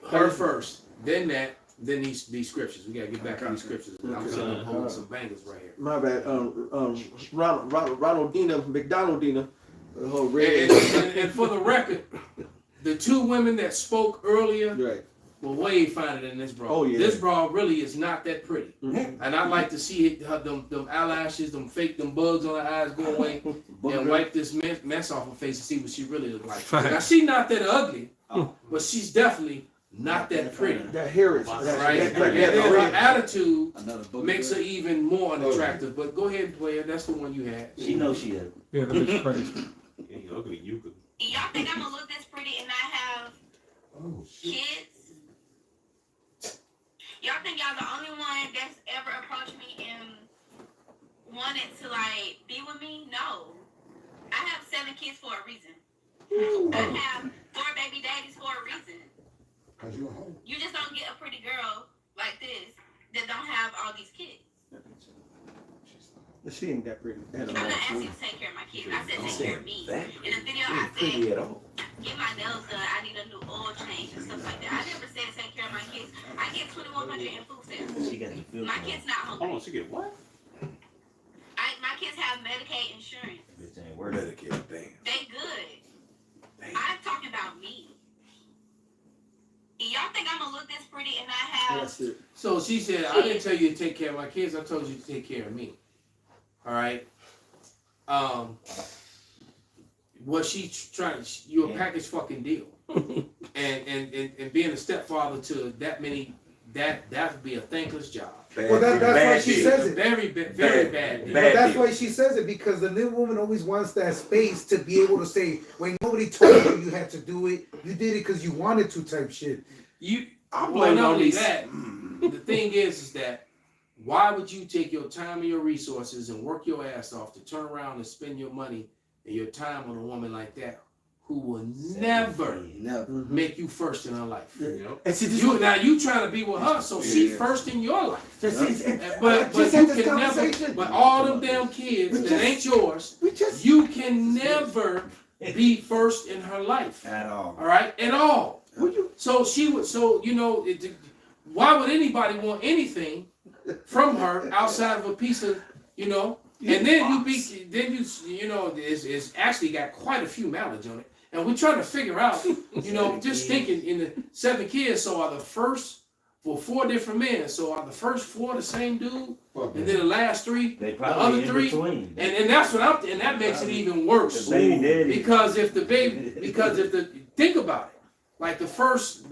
Speaker 4: Her first, then that, then these scriptures. We gotta get back to these scriptures. I'm holding some bangers right here.
Speaker 1: My bad. Ronaldina, McDonaldina, the whole red.
Speaker 4: And for the record, the two women that spoke earlier
Speaker 1: Right.
Speaker 4: were way finer than this bra.
Speaker 1: Oh, yeah.
Speaker 4: This bra really is not that pretty.
Speaker 1: Mhm.
Speaker 4: And I'd like to see them eyelashes, them bugs on her eyes go away, and wipe this mess off her face and see what she really looks like. Now, she's not that ugly, but she's definitely not that pretty.
Speaker 1: That hair is
Speaker 4: Right? And then her attitude makes her even more unattractive. But go ahead and play it. That's the one you had.
Speaker 9: She knows she is.
Speaker 13: Yeah, that bitch crazy.
Speaker 10: Yeah, you ugly, you could.
Speaker 12: Y'all think I'm gonna look this pretty and not have kids? Y'all think y'all the only one that's ever approached me and wanted to like be with me? No. I have 7 kids for a reason. I have 4 baby daddies for a reason. You just don't get a pretty girl like this that don't have all these kids.
Speaker 1: She ain't that pretty.
Speaker 12: I'm not asking you to take care of my kids. I said take care of me. In the video, I
Speaker 10: Pretty
Speaker 12: said
Speaker 10: at all.
Speaker 12: get my nails done. I need a new oil change and stuff like that. I never said take care of my kids. I get $2,100 in food stamps.
Speaker 9: She got the feel.
Speaker 12: My kids not hungry.
Speaker 10: Hold on, she get what?
Speaker 12: My kids have Medicaid insurance.
Speaker 9: Bitch ain't worth it.
Speaker 10: Medicare, damn.
Speaker 12: They good. I'm talking about me. Y'all think I'm gonna look this pretty and not have?
Speaker 1: That's it.
Speaker 4: So she said, I didn't tell you to take care of my kids. I told you to take care of me. All right. What she's trying, you're a package fucking deal, and being a stepfather to that many, that would be a thankless job.
Speaker 5: Well, that's why she says it.
Speaker 4: Very bad.
Speaker 5: But that's why she says it, because the new woman always wants that space to be able to say, when nobody told you you had to do it, you did it because you wanted to type shit.
Speaker 4: Well, not only that, the thing is that why would you take your time and your resources and work your ass off to turn around and spend your money and your time on a woman like that who will never make you first in her life?
Speaker 1: And see,
Speaker 4: Now you trying to be with her, so she first in your life. But
Speaker 1: just
Speaker 4: you
Speaker 1: had this
Speaker 4: can never.
Speaker 1: conversation.
Speaker 4: But all them damn kids that ain't yours, you can never be first in her life
Speaker 9: At all.
Speaker 4: All right, at all. So she would. So you know, why would anybody want anything from her outside of a piece of, you know? And then you know, it's actually got quite a few mileage on it. And we're trying to figure out, you know, just thinking in the 7 kids. So are the first 4 different men? So are the first 4 the same dude? And then the last 3,
Speaker 9: They
Speaker 4: the
Speaker 9: probably
Speaker 4: other
Speaker 9: in
Speaker 4: 3,
Speaker 9: between.
Speaker 4: and that's what and that makes it even worse.
Speaker 9: The baby daddy.
Speaker 4: Because if think about it, like the first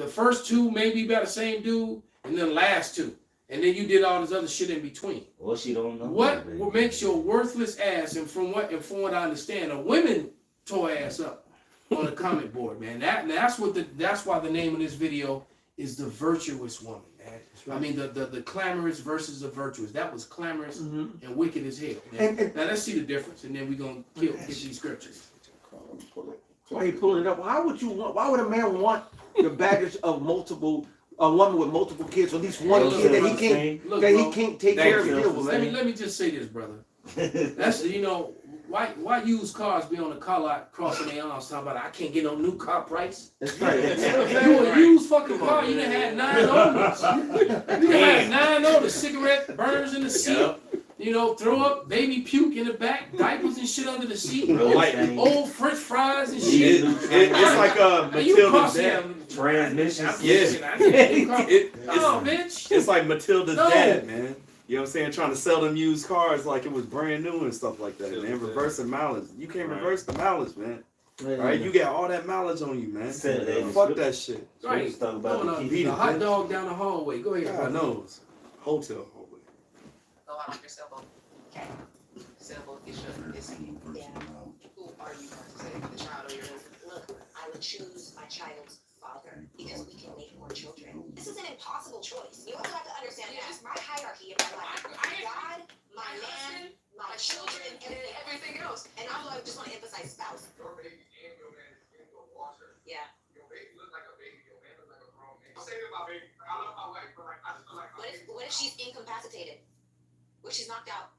Speaker 4: 2 maybe by the same dude, and then the last 2, and then you did all this other shit in between.
Speaker 9: Well, she don't know.
Speaker 4: What makes your worthless ass? And from what I understand, women tore ass up on the comment board, man. That's why the name of this video is The Virtuous Woman, man. I mean the clamorous versus the virtuous. That was clamorous and wicked as hell. Man. Now let's see the difference, and then we're gonna get these scriptures.
Speaker 1: Why are you pulling it up? Why would a man want the baggage of a woman with multiple kids, or at least one kid that he can't take care of and deal with?
Speaker 4: Let me just say this, brother. That's, you know, why used cars be on the car lot crossing their arms talking about I can't get no new car price?
Speaker 1: That's right.
Speaker 4: You a used fucking car, you done had 9 owners. You done had 9 owners, cigarette burners in the seat. You know, throw up baby puke in the back, diapers and shit under the seat, old French fries and shit.
Speaker 3: It's like Matilda's dad.
Speaker 9: Transmission.
Speaker 4: Bitch.
Speaker 3: It's like Matilda's
Speaker 4: No.
Speaker 3: dad, man. You know what I'm saying? Trying to sell them used cars like it was brand new and stuff like that, man. Reversing mileage. You can't reverse the mileage, man. Right? You got all that mileage on you, man. Fuck that shit.
Speaker 4: Right. The hot dog down the hallway. Go ahead.
Speaker 3: God knows. Hotel hallway.
Speaker 14: Go out on your cell phone. Okay. Cell phone is yeah. Who are you going to say? The child or your husband?
Speaker 15: Look, I would choose my child's father because we can make more children. This is an impossible choice. You also have to understand that my hierarchy in my life. God, my man, my children, and everything else. And also I just want to emphasize spouse. Your baby and your man is in the water. Yeah. Your baby look like a baby, your man look like a grown man. I'm saving my baby. I if she's incapacitated? When she's knocked out?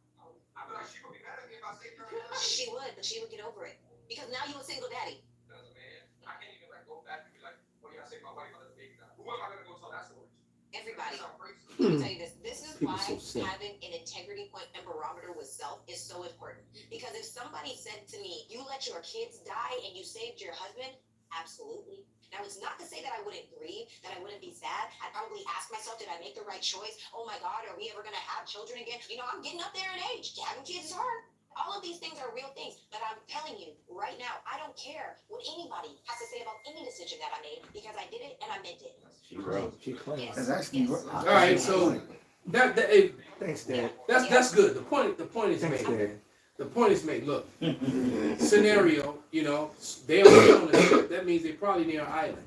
Speaker 6: I feel like she would be mad at me if I say her.
Speaker 15: She would, but she would get over it. Because now you a single daddy.
Speaker 6: As a man, I can't even like go back and be like, well, yeah, I say my wife on the baby now. Who am I gonna go tell that story?
Speaker 15: Everybody.
Speaker 6: That sounds crazy.
Speaker 15: Let me tell you this. This is
Speaker 1: People
Speaker 15: why
Speaker 1: so sick.
Speaker 15: having an integrity point and barometer with self is so important. Because if somebody said to me, you let your kids die and you saved your husband, absolutely. Now, it's not to say that I wouldn't grieve, that I wouldn't be sad. I'd probably ask myself, did I make the right choice? Oh my God, are we ever going to have children again? You know, I'm getting up there in age. Having kids is hard. All of these things are real things. But I'm telling you, right now, I don't care what anybody has to say about any decision that I made because I did it and I meant it.
Speaker 1: She claims.
Speaker 2: That's actually
Speaker 4: All right, so
Speaker 1: Thanks, Dad.
Speaker 4: that's good. The point is
Speaker 1: Thanks,
Speaker 4: made.
Speaker 1: Dad.
Speaker 4: The point is made. Look, scenario. You know, they on the ship. That means they probably near an island.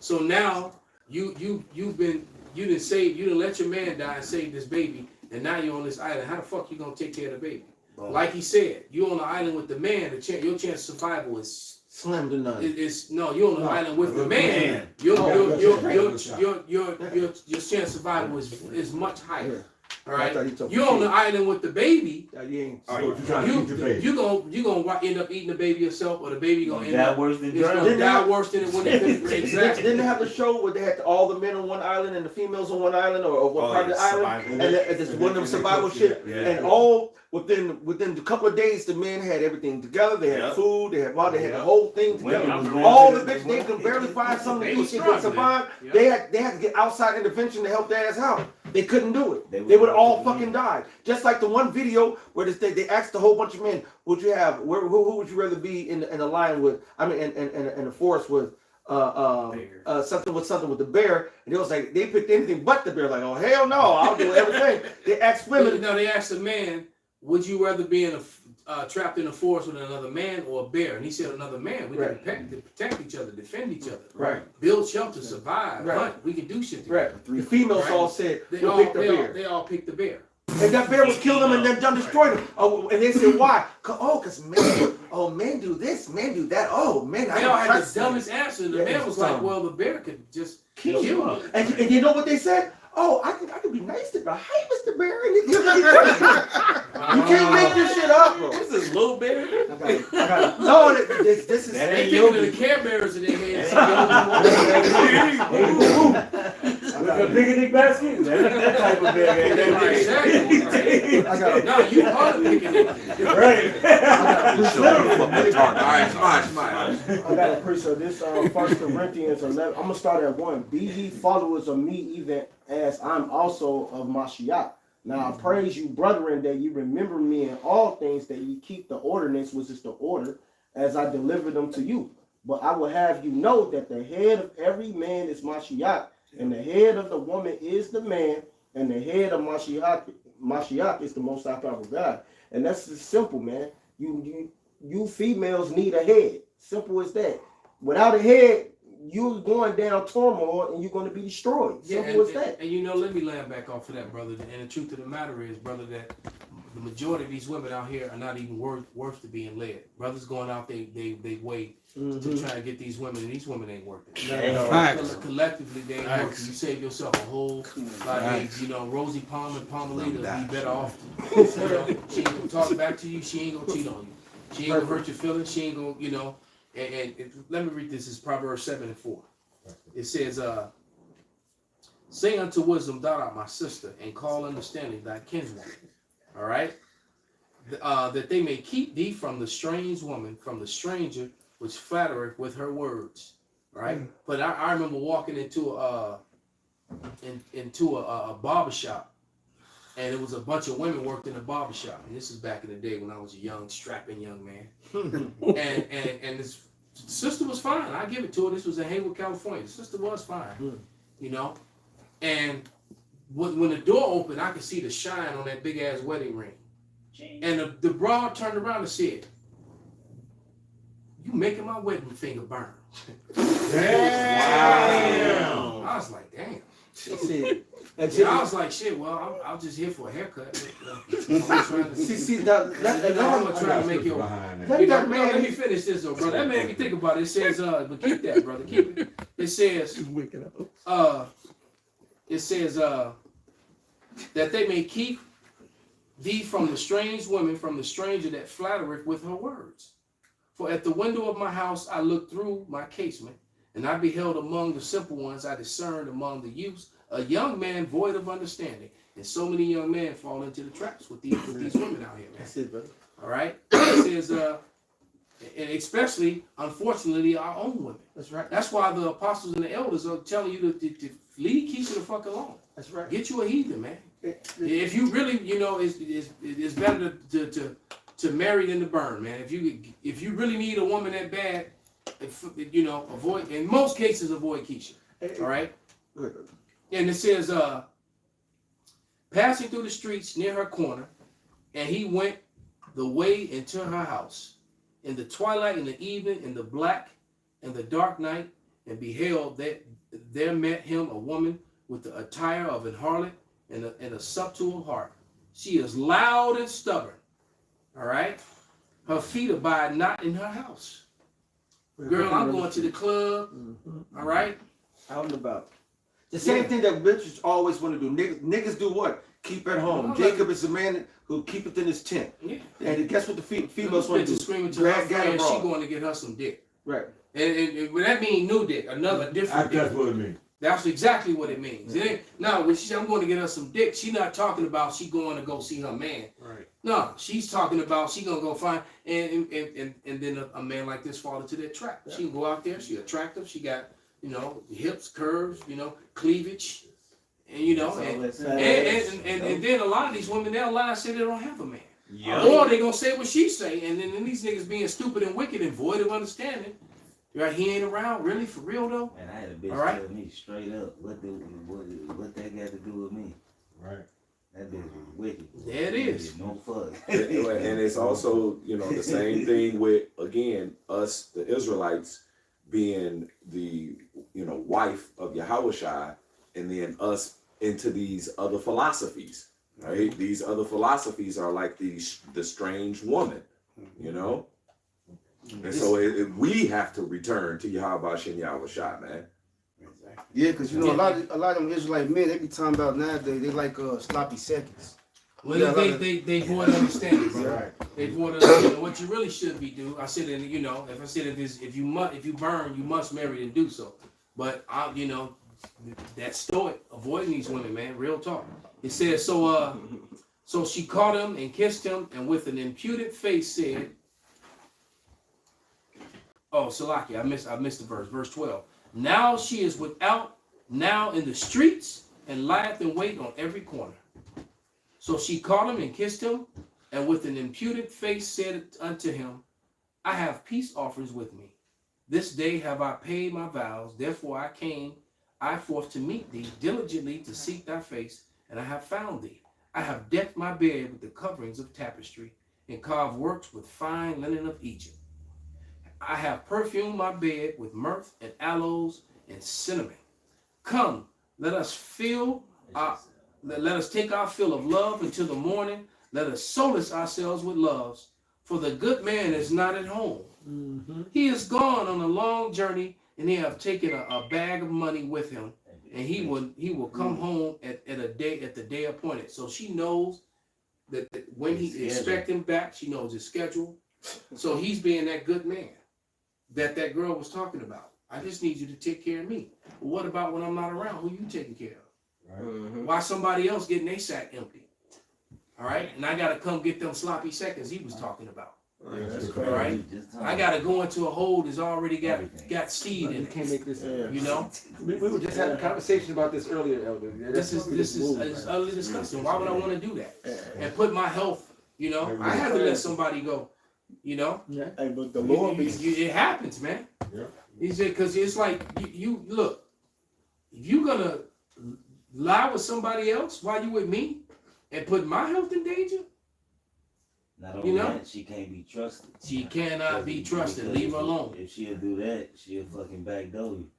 Speaker 4: So now you didn't let your man die and save this baby, and now you're on this island. How the fuck you gonna take care of the baby? Like he said, you on the island with the man. Your chance of survival is
Speaker 1: slim to none.
Speaker 4: You're on the island with the man. Your chance of survival is much higher. All right, you're on the island with the baby.
Speaker 1: You
Speaker 4: gonna end up eating the baby yourself, or the baby gonna end
Speaker 9: die
Speaker 4: up
Speaker 9: worse than
Speaker 4: it's gonna
Speaker 9: drowning.
Speaker 4: die worse than it when it exactly.
Speaker 1: Didn't they have the show where they had all the men on one island and the females on one island, or one part of the island, and it's one of them survival shit, and all within a couple of days the men had everything together. They had food, they had water, they had the whole thing together. All the bitches, they could barely find something to eat. They could survive. They had to get outside intervention to help their ass out. They couldn't do it. They would all fucking die. Just like the one video where they asked a whole bunch of men, would you have who would you rather be in the line with? I mean, in the forest with something with the bear, and it was like they picked anything but the bear. Like, oh hell no, I'll do everything. They asked women.
Speaker 4: No, they asked a man, would you rather be trapped in a forest with another man or a bear? And he said another man. We can protect each other, defend each other, build shelter, survive, hunt. We can do shit together.
Speaker 1: The females all said
Speaker 4: They all picked the bear.
Speaker 1: And that bear would kill them and then done destroyed them. Oh, and they said why? Because men do this, men do that. Oh, men, I
Speaker 4: They all
Speaker 1: don't
Speaker 4: had the
Speaker 1: trust them.
Speaker 4: dumbest answer. The man was like, well, the bear could just kill you.
Speaker 1: And you know what they said? Oh, I could be nice to the hey, Mr. Bear. And you can't make this shit up, bro.
Speaker 3: This is Little Bear.
Speaker 1: No, this is.
Speaker 4: They thinking of the Care Bears in their heads.
Speaker 9: With a picnic basket? That type of bear.
Speaker 4: No, you are the picnic.
Speaker 9: Right.
Speaker 2: I got a precept. This 1 Corinthians 11. I'm gonna start at 1. Be ye followers of me, even as I'm also of Mashiach. Now I praise you, brethren, that you remember me in all things, that you keep the ordinance, which is the order, as I deliver them to you. But I will have you know that the head of every man is Mashiach, and the head of the woman is the man, and the head of Mashiach is the Most High Powerful God. And that's just simple, man. You females need a head. Simple as that. Without a head, you're going down turmoil and you're going to be destroyed. Simple as that.
Speaker 4: And you know, let me land back off of that, brother. And the truth of the matter is, brother, that the majority of these women out here are not even worth to being led. Brothers going out, they wait to try to get these women, and these women ain't working. Collectively, they ain't working. You save yourself a whole lot of eggs. You know, Rosie Palmer and Palmelita be better off. You know, she ain't gonna talk back to you. She ain't gonna cheat on you. She ain't gonna hurt your feelings. She ain't gonna, you know. And let me read this. It's Proverbs 7:4. It says, say unto wisdom, thou art my sister, and call understanding thy kinswoman. All right? That they may keep thee from the strange woman, from the stranger, which flattereth with her words. All right? But I remember walking into a barbershop, and it was a bunch of women worked in a barbershop. And this is back in the day when I was a young, strapping young man. and this sister was fine. I give it to her. This was in Hayward, California. The sister was fine, you know. And when the door opened, I could see the shine on that big ass wedding ring. And the broad turned around and said, "You making my wedding finger burn." Damn. I was like, damn. I was like, shit, well, I'm just here for a haircut. I'm trying to make your... Let me finish this, though, brother. That man, if you think about it, it says, but keep that, brother, keep it. It says, that they may keep thee from the strange women, from the stranger that flattereth with her words. For at the window of my house I looked through my casement, and I beheld among the simple ones, I discerned among the youths a young man void of understanding. And so many young men fall into the traps with these women out here, man.
Speaker 1: That's it, brother.
Speaker 4: All right? It says, and especially, unfortunately, our own women.
Speaker 1: That's right.
Speaker 4: That's why the apostles and the elders are telling you to leave Keisha the fuck alone.
Speaker 1: That's right.
Speaker 4: Get you a heathen, man. If you really, you know, it's better to marry than to burn, man. If you really need a woman that bad, you know, avoid, in most cases, avoid Keisha. All right? And it says, passing through the streets near her corner, and he went the way into her house in the twilight, in the evening, in the black and the dark night, and beheld that there met him a woman with the attire of an harlot and a subtle heart. She is loud and stubborn. All right? Her feet abide not in her house. Girl, I'm going to the club. All right?
Speaker 1: Out and about. The same thing that bitches always want to do. Niggas do what? Keep at home. Jacob is the man who keepeth in his tent.
Speaker 4: Yeah.
Speaker 1: And guess what the females want to do?
Speaker 4: Screaming to her friend, she going to get her some dick.
Speaker 1: Right.
Speaker 4: And that means new dick, another different dick.
Speaker 8: That's what it means.
Speaker 4: That's exactly what it means. It ain't, now, when she said, I'm going to get her some dick, she not talking about she going to go see her man.
Speaker 3: Right.
Speaker 4: No, she's talking about she going to go find, and then a man like this fall into that trap. Yeah. She can go out there, she attractive, she got, you know, hips, curves, you know, cleavage, and, you know, and then a lot of these women, they'll lie and say they don't have a man. Yep. Or they going to say what she say, and then these niggas being stupid and wicked and void of understanding. Right, he ain't around, really, for real though.
Speaker 9: And I had a bitch tell me straight up what that got to do with me.
Speaker 8: Right.
Speaker 9: That bitch was wicked.
Speaker 4: There it is.
Speaker 9: No fuck.
Speaker 10: And it's also, you know, the same thing with, again, us, the Israelites, being the, you know, wife of Yahushua, and then us into these other philosophies, right? These other philosophies are like the strange woman, you know? And so we have to return to Yahweh Shem Yahushua, man.
Speaker 7: Yeah, because you know a lot of them Israelite men, they be talking about nowadays, they like sloppy seconds.
Speaker 4: Well, they void understanding, bro. Right. They void understanding. What you really should be doing, I said, you know, if you burn, you must marry and do so. But you know, that stoic, avoiding these women, man. Real talk. It says so she caught him and kissed him, and with an impudent face said, "Oh, Salaki, I missed the verse. Verse 12. Now she is without, now in the streets, and lieth in wait on every corner. So she caught him and kissed him, and with an impudent face said unto him, I have peace offerings with me. This day have I paid my vows, therefore I came I forth to meet thee, diligently to seek thy face, and I have found thee. I have decked my bed with the coverings of tapestry, and carved works with fine linen of Egypt. I have perfumed my bed with myrrh and aloes and cinnamon. Come, let us take our fill of love until the morning. Let us solace ourselves with loves, for the good man is not at home. Mm-hmm. He is gone on a long journey, and he have taken a bag of money with him, and he will come home at the day appointed. So she knows that when he expect him back, she knows his schedule. So he's being that good man that girl was talking about. I just need you to take care of me. But what about when I'm not around? Who you taking care of? Right. Mm-hmm. Why somebody else getting their sack empty? All right, and I gotta come get them sloppy seconds he was talking about. All right, I gotta go into a hole that's already got seed in it. Can't make this. You know,
Speaker 1: we were just having a conversation about this earlier, Elder.
Speaker 4: This is utterly disgusting. Why would I want to do that and put my health? You know, I have to let somebody go. You know,
Speaker 2: yeah. Hey, but the Lord
Speaker 4: it happens, man. Yeah. He said, because it's like you look, if you gonna lie with somebody else while you with me and put my health in danger.
Speaker 9: Not only that, she can't be trusted.
Speaker 4: She cannot be trusted. Leave her alone.
Speaker 9: If she'll do that, she'll fucking backdoor you.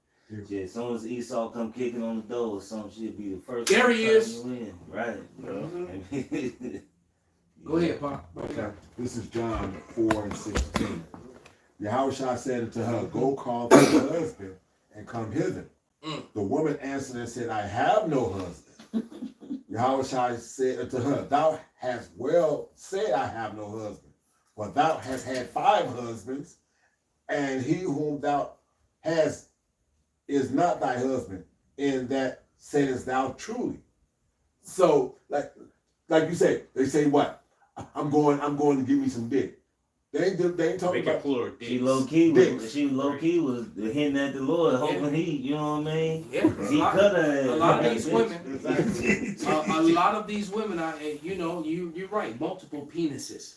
Speaker 9: Yeah. As soon as Esau come kicking on the door or something, she'll be the first.
Speaker 4: There he is.
Speaker 9: Right. Mm-hmm.
Speaker 4: Go ahead, Pop.
Speaker 8: Okay. This is John 4:16. Yahushua said unto her, Go call for your husband and come hither. The woman answered and said, I have no husband. Yahushua said unto her, thou hast well said, I have no husband, for thou hast had 5 husbands, and he whom thou hast is not thy husband, in that saidest thou truly. So, like you say, they say what? I'm going to give me some dick. They ain't talking about
Speaker 9: she low key was hitting at the Lord, hoping he, you know what I mean?
Speaker 4: Yeah,
Speaker 9: He cut her.
Speaker 4: A lot of these women, a lot of these women are, you know, you're right, multiple penises.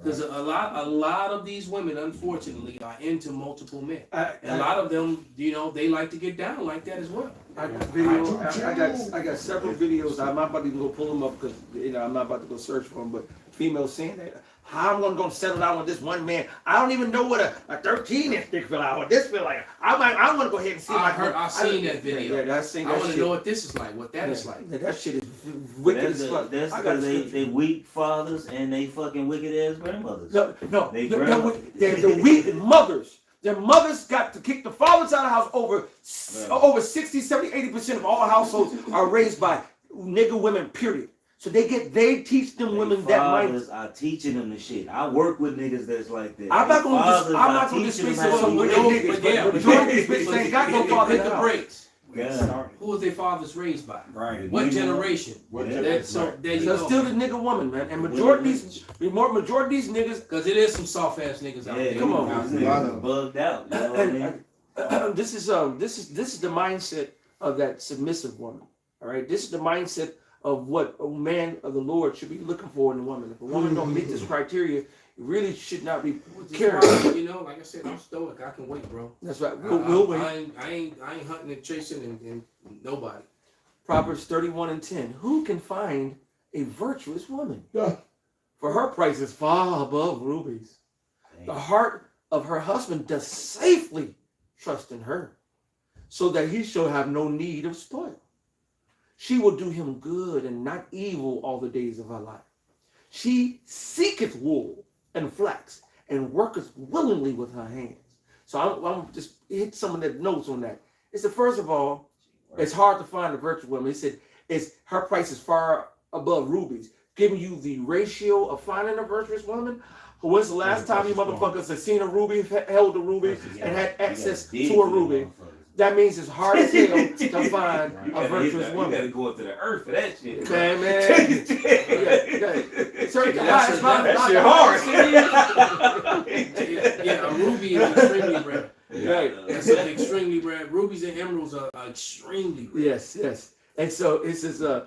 Speaker 4: Because a lot of these women, unfortunately, are into multiple men. And a lot of them, you know, they like to get down like that as well.
Speaker 1: I got video. I got several videos. I'm not about to even go pull them up because I'm not about to go search for them. But females saying that, how I'm gonna settle down with this one man? I don't even know what a 13-inch dick feel like. What this feel like? I want to go ahead and see.
Speaker 4: I've seen that video.
Speaker 1: Yeah, I seen that.
Speaker 4: I want to know what this is like. What that is like.
Speaker 1: That shit is wicked as fuck.
Speaker 9: That's because they weak fathers and they fucking wicked ass grandmothers.
Speaker 1: No, they're the weak mothers. Their mothers got to kick the fathers out of the house. Over 60, 70, 80% of all households are raised by nigga women, period. So they teach them women that mindset.
Speaker 9: Fathers are teaching them the shit. I work with niggas that's like that.
Speaker 1: I'm not gonna dismiss some with niggas, but majority of these bitches ain't got no father in the house.
Speaker 9: Yeah.
Speaker 4: Who was their fathers raised by?
Speaker 9: Right.
Speaker 4: What generation? So there you go.
Speaker 1: Still the nigga woman, man. And majority of these niggas,
Speaker 4: because it is some soft ass niggas out there.
Speaker 1: Come on,
Speaker 9: bugged out. You know what I mean?
Speaker 1: This is the mindset of that submissive woman. All right, this is the mindset of what a man of the Lord should be looking for in a woman. If a woman don't meet this criteria, it really should not be caring.
Speaker 4: You know, like I said, I'm stoic. I can wait, bro.
Speaker 1: That's right. We'll wait.
Speaker 4: I ain't hunting and chasing and nobody.
Speaker 1: Proverbs 31:10. Who can find a virtuous woman? For her price is far above rubies. The heart of her husband does safely trust in her, so that he shall have no need of spoil. She will do him good and not evil all the days of her life. She seeketh wool and flax and worketh willingly with her hands. So I'm just hit some of the notes on that. It's first of all, it's hard to find a virtuous woman. It said her price is far above rubies, giving you the ratio of finding a virtuous woman. When's the last time you motherfuckers have seen a ruby, held a ruby, and had access to a ruby? That means it's hard as hell to find a virtuous woman.
Speaker 9: You gotta go into the earth for that shit.
Speaker 1: Man.
Speaker 9: That shit hard.
Speaker 4: Yeah, a ruby is extremely rare. Right. That's extremely rare. Rubies and emeralds are extremely rare.
Speaker 1: Yes. And so it says, and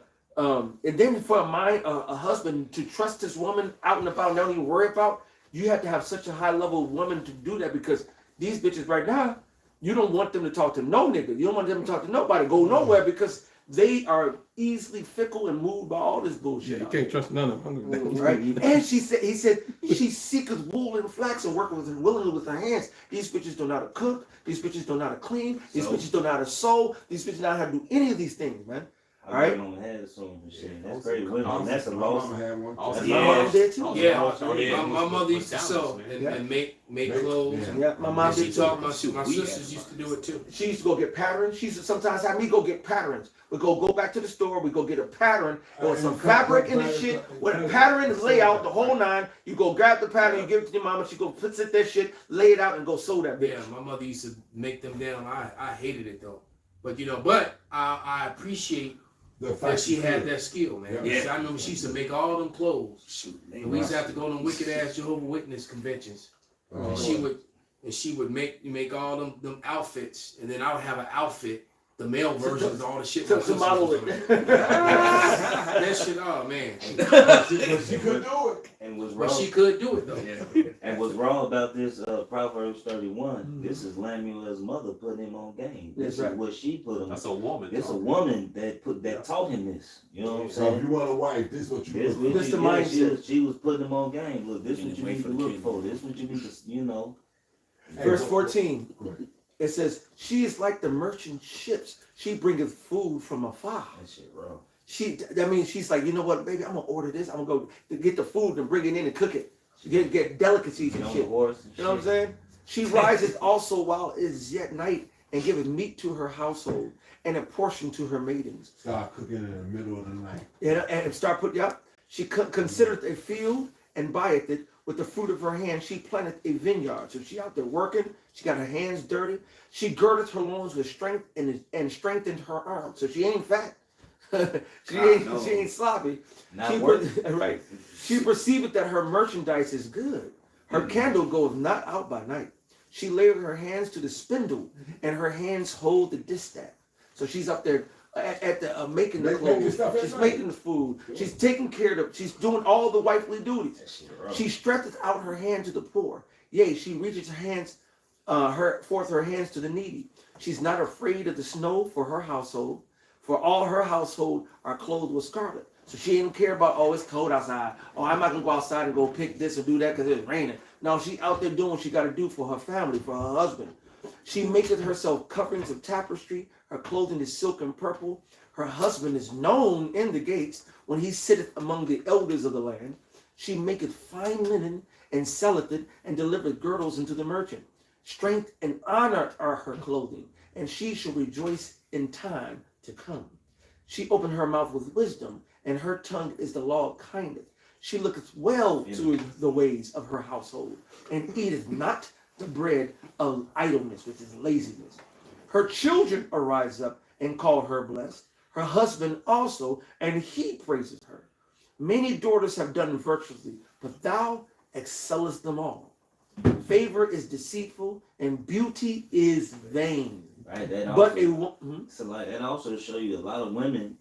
Speaker 1: then for a husband to trust his woman out and about, don't even worry about, you have to have such a high level woman to do that, because these bitches right now, you don't want them to talk to no nigga. You don't want them to talk to nobody, go nowhere, because they are easily fickle and moved by all this bullshit.
Speaker 13: You can't trust none of them.
Speaker 1: Right? And he said, she seeketh wool and flax and worketh willingly with her hands. These bitches don't know how to cook. These bitches don't know how to clean. These bitches don't know how to sew. These bitches don't know how to do any of these things, man. All right.
Speaker 9: That's great women. That's a loss.
Speaker 1: My mom did too.
Speaker 4: My mother used to sew and make clothes.
Speaker 1: Yeah, my mom did too.
Speaker 4: My sisters used to do it too.
Speaker 1: She used to go get patterns. She used to sometimes have me go get patterns. We go back to the store. We go get a pattern with some fabric in the shit. With a pattern is layout, the whole nine. You go grab the pattern, you give it to your mama. She go puts it that shit, lay it out, and go sew that bitch.
Speaker 4: Yeah, my mother used to make them down. I hated it though. But I appreciate that she had that skill, man. Yeah. I remember she used to make all them clothes. And we used to have to go to them wicked ass Jehovah's Witness conventions. And she would make all them outfits, and then I would have an outfit, the male version of all the shit.
Speaker 1: To model it.
Speaker 4: That shit, oh man.
Speaker 8: But she could do it.
Speaker 9: And was
Speaker 4: But
Speaker 9: wrong.
Speaker 4: she could do it though. Yeah.
Speaker 9: And what's wrong about this Proverbs 31? This is Lemuel's mother putting him on game. This is what she put him.
Speaker 10: That's a woman.
Speaker 9: It's a woman that taught him this. You know what I'm
Speaker 8: So
Speaker 9: saying?
Speaker 8: if you want a wife, this is what you do.
Speaker 1: This the mindset.
Speaker 9: She was putting him on game. Look, this is what you need to look for. This is what you need to, you know.
Speaker 1: Verse 14. It says, she is like the merchant ships. She bringeth food from afar.
Speaker 9: That shit wrong.
Speaker 1: That means she's like, you know what, baby, I'm gonna order this. I'm gonna go to get the food and bring it in and cook it. Get delicacies and shit. You know what I'm saying? She rises also while it is yet night and giveth meat to her household, and a portion to her maidens.
Speaker 8: Start cooking in the middle of the night.
Speaker 1: And start putting up. She considereth a field and buyeth it. With the fruit of her hand, she planteth a vineyard. So she out there working. She got her hands dirty. She girdeth her loins with strength and strengthened her arms. So she ain't fat. she ain't sloppy. Right. She perceiveth that her merchandise is good. Her candle goeth not out by night. She layeth her hands to the spindle, and her hands hold the distaff. So she's up there at the making the clothes. She's making the food. She's taking care of. She's doing all the wifely duties. She stretcheth out her hand to the poor. Yea, she reaches her hands, forth her hands to the needy. She's not afraid of the snow for her household, for all her household are clothed with scarlet. So she didn't care about, oh, it's cold outside. Oh, I'm not going to go outside and go pick this or do that because it's raining. No, she out there doing what she got to do for her family, for her husband. She maketh herself coverings of tapestry. Her clothing is silk and purple. Her husband is known in the gates when he sitteth among the elders of the land. She maketh fine linen and selleth it, and delivereth girdles unto the merchant. Strength and honor are her clothing, and she shall rejoice in time to come. She opened her mouth with wisdom, and her tongue is the law of kindness. She looketh well to the ways of her household, and eateth not the bread of idleness, which is laziness. Her children arise up and call her blessed, her husband also, and he praises her. Many daughters have done virtuously, but thou excellest them all. Favor is deceitful, and beauty is vain.
Speaker 9: Right, that
Speaker 1: But
Speaker 9: also, so like that also show you a lot of women,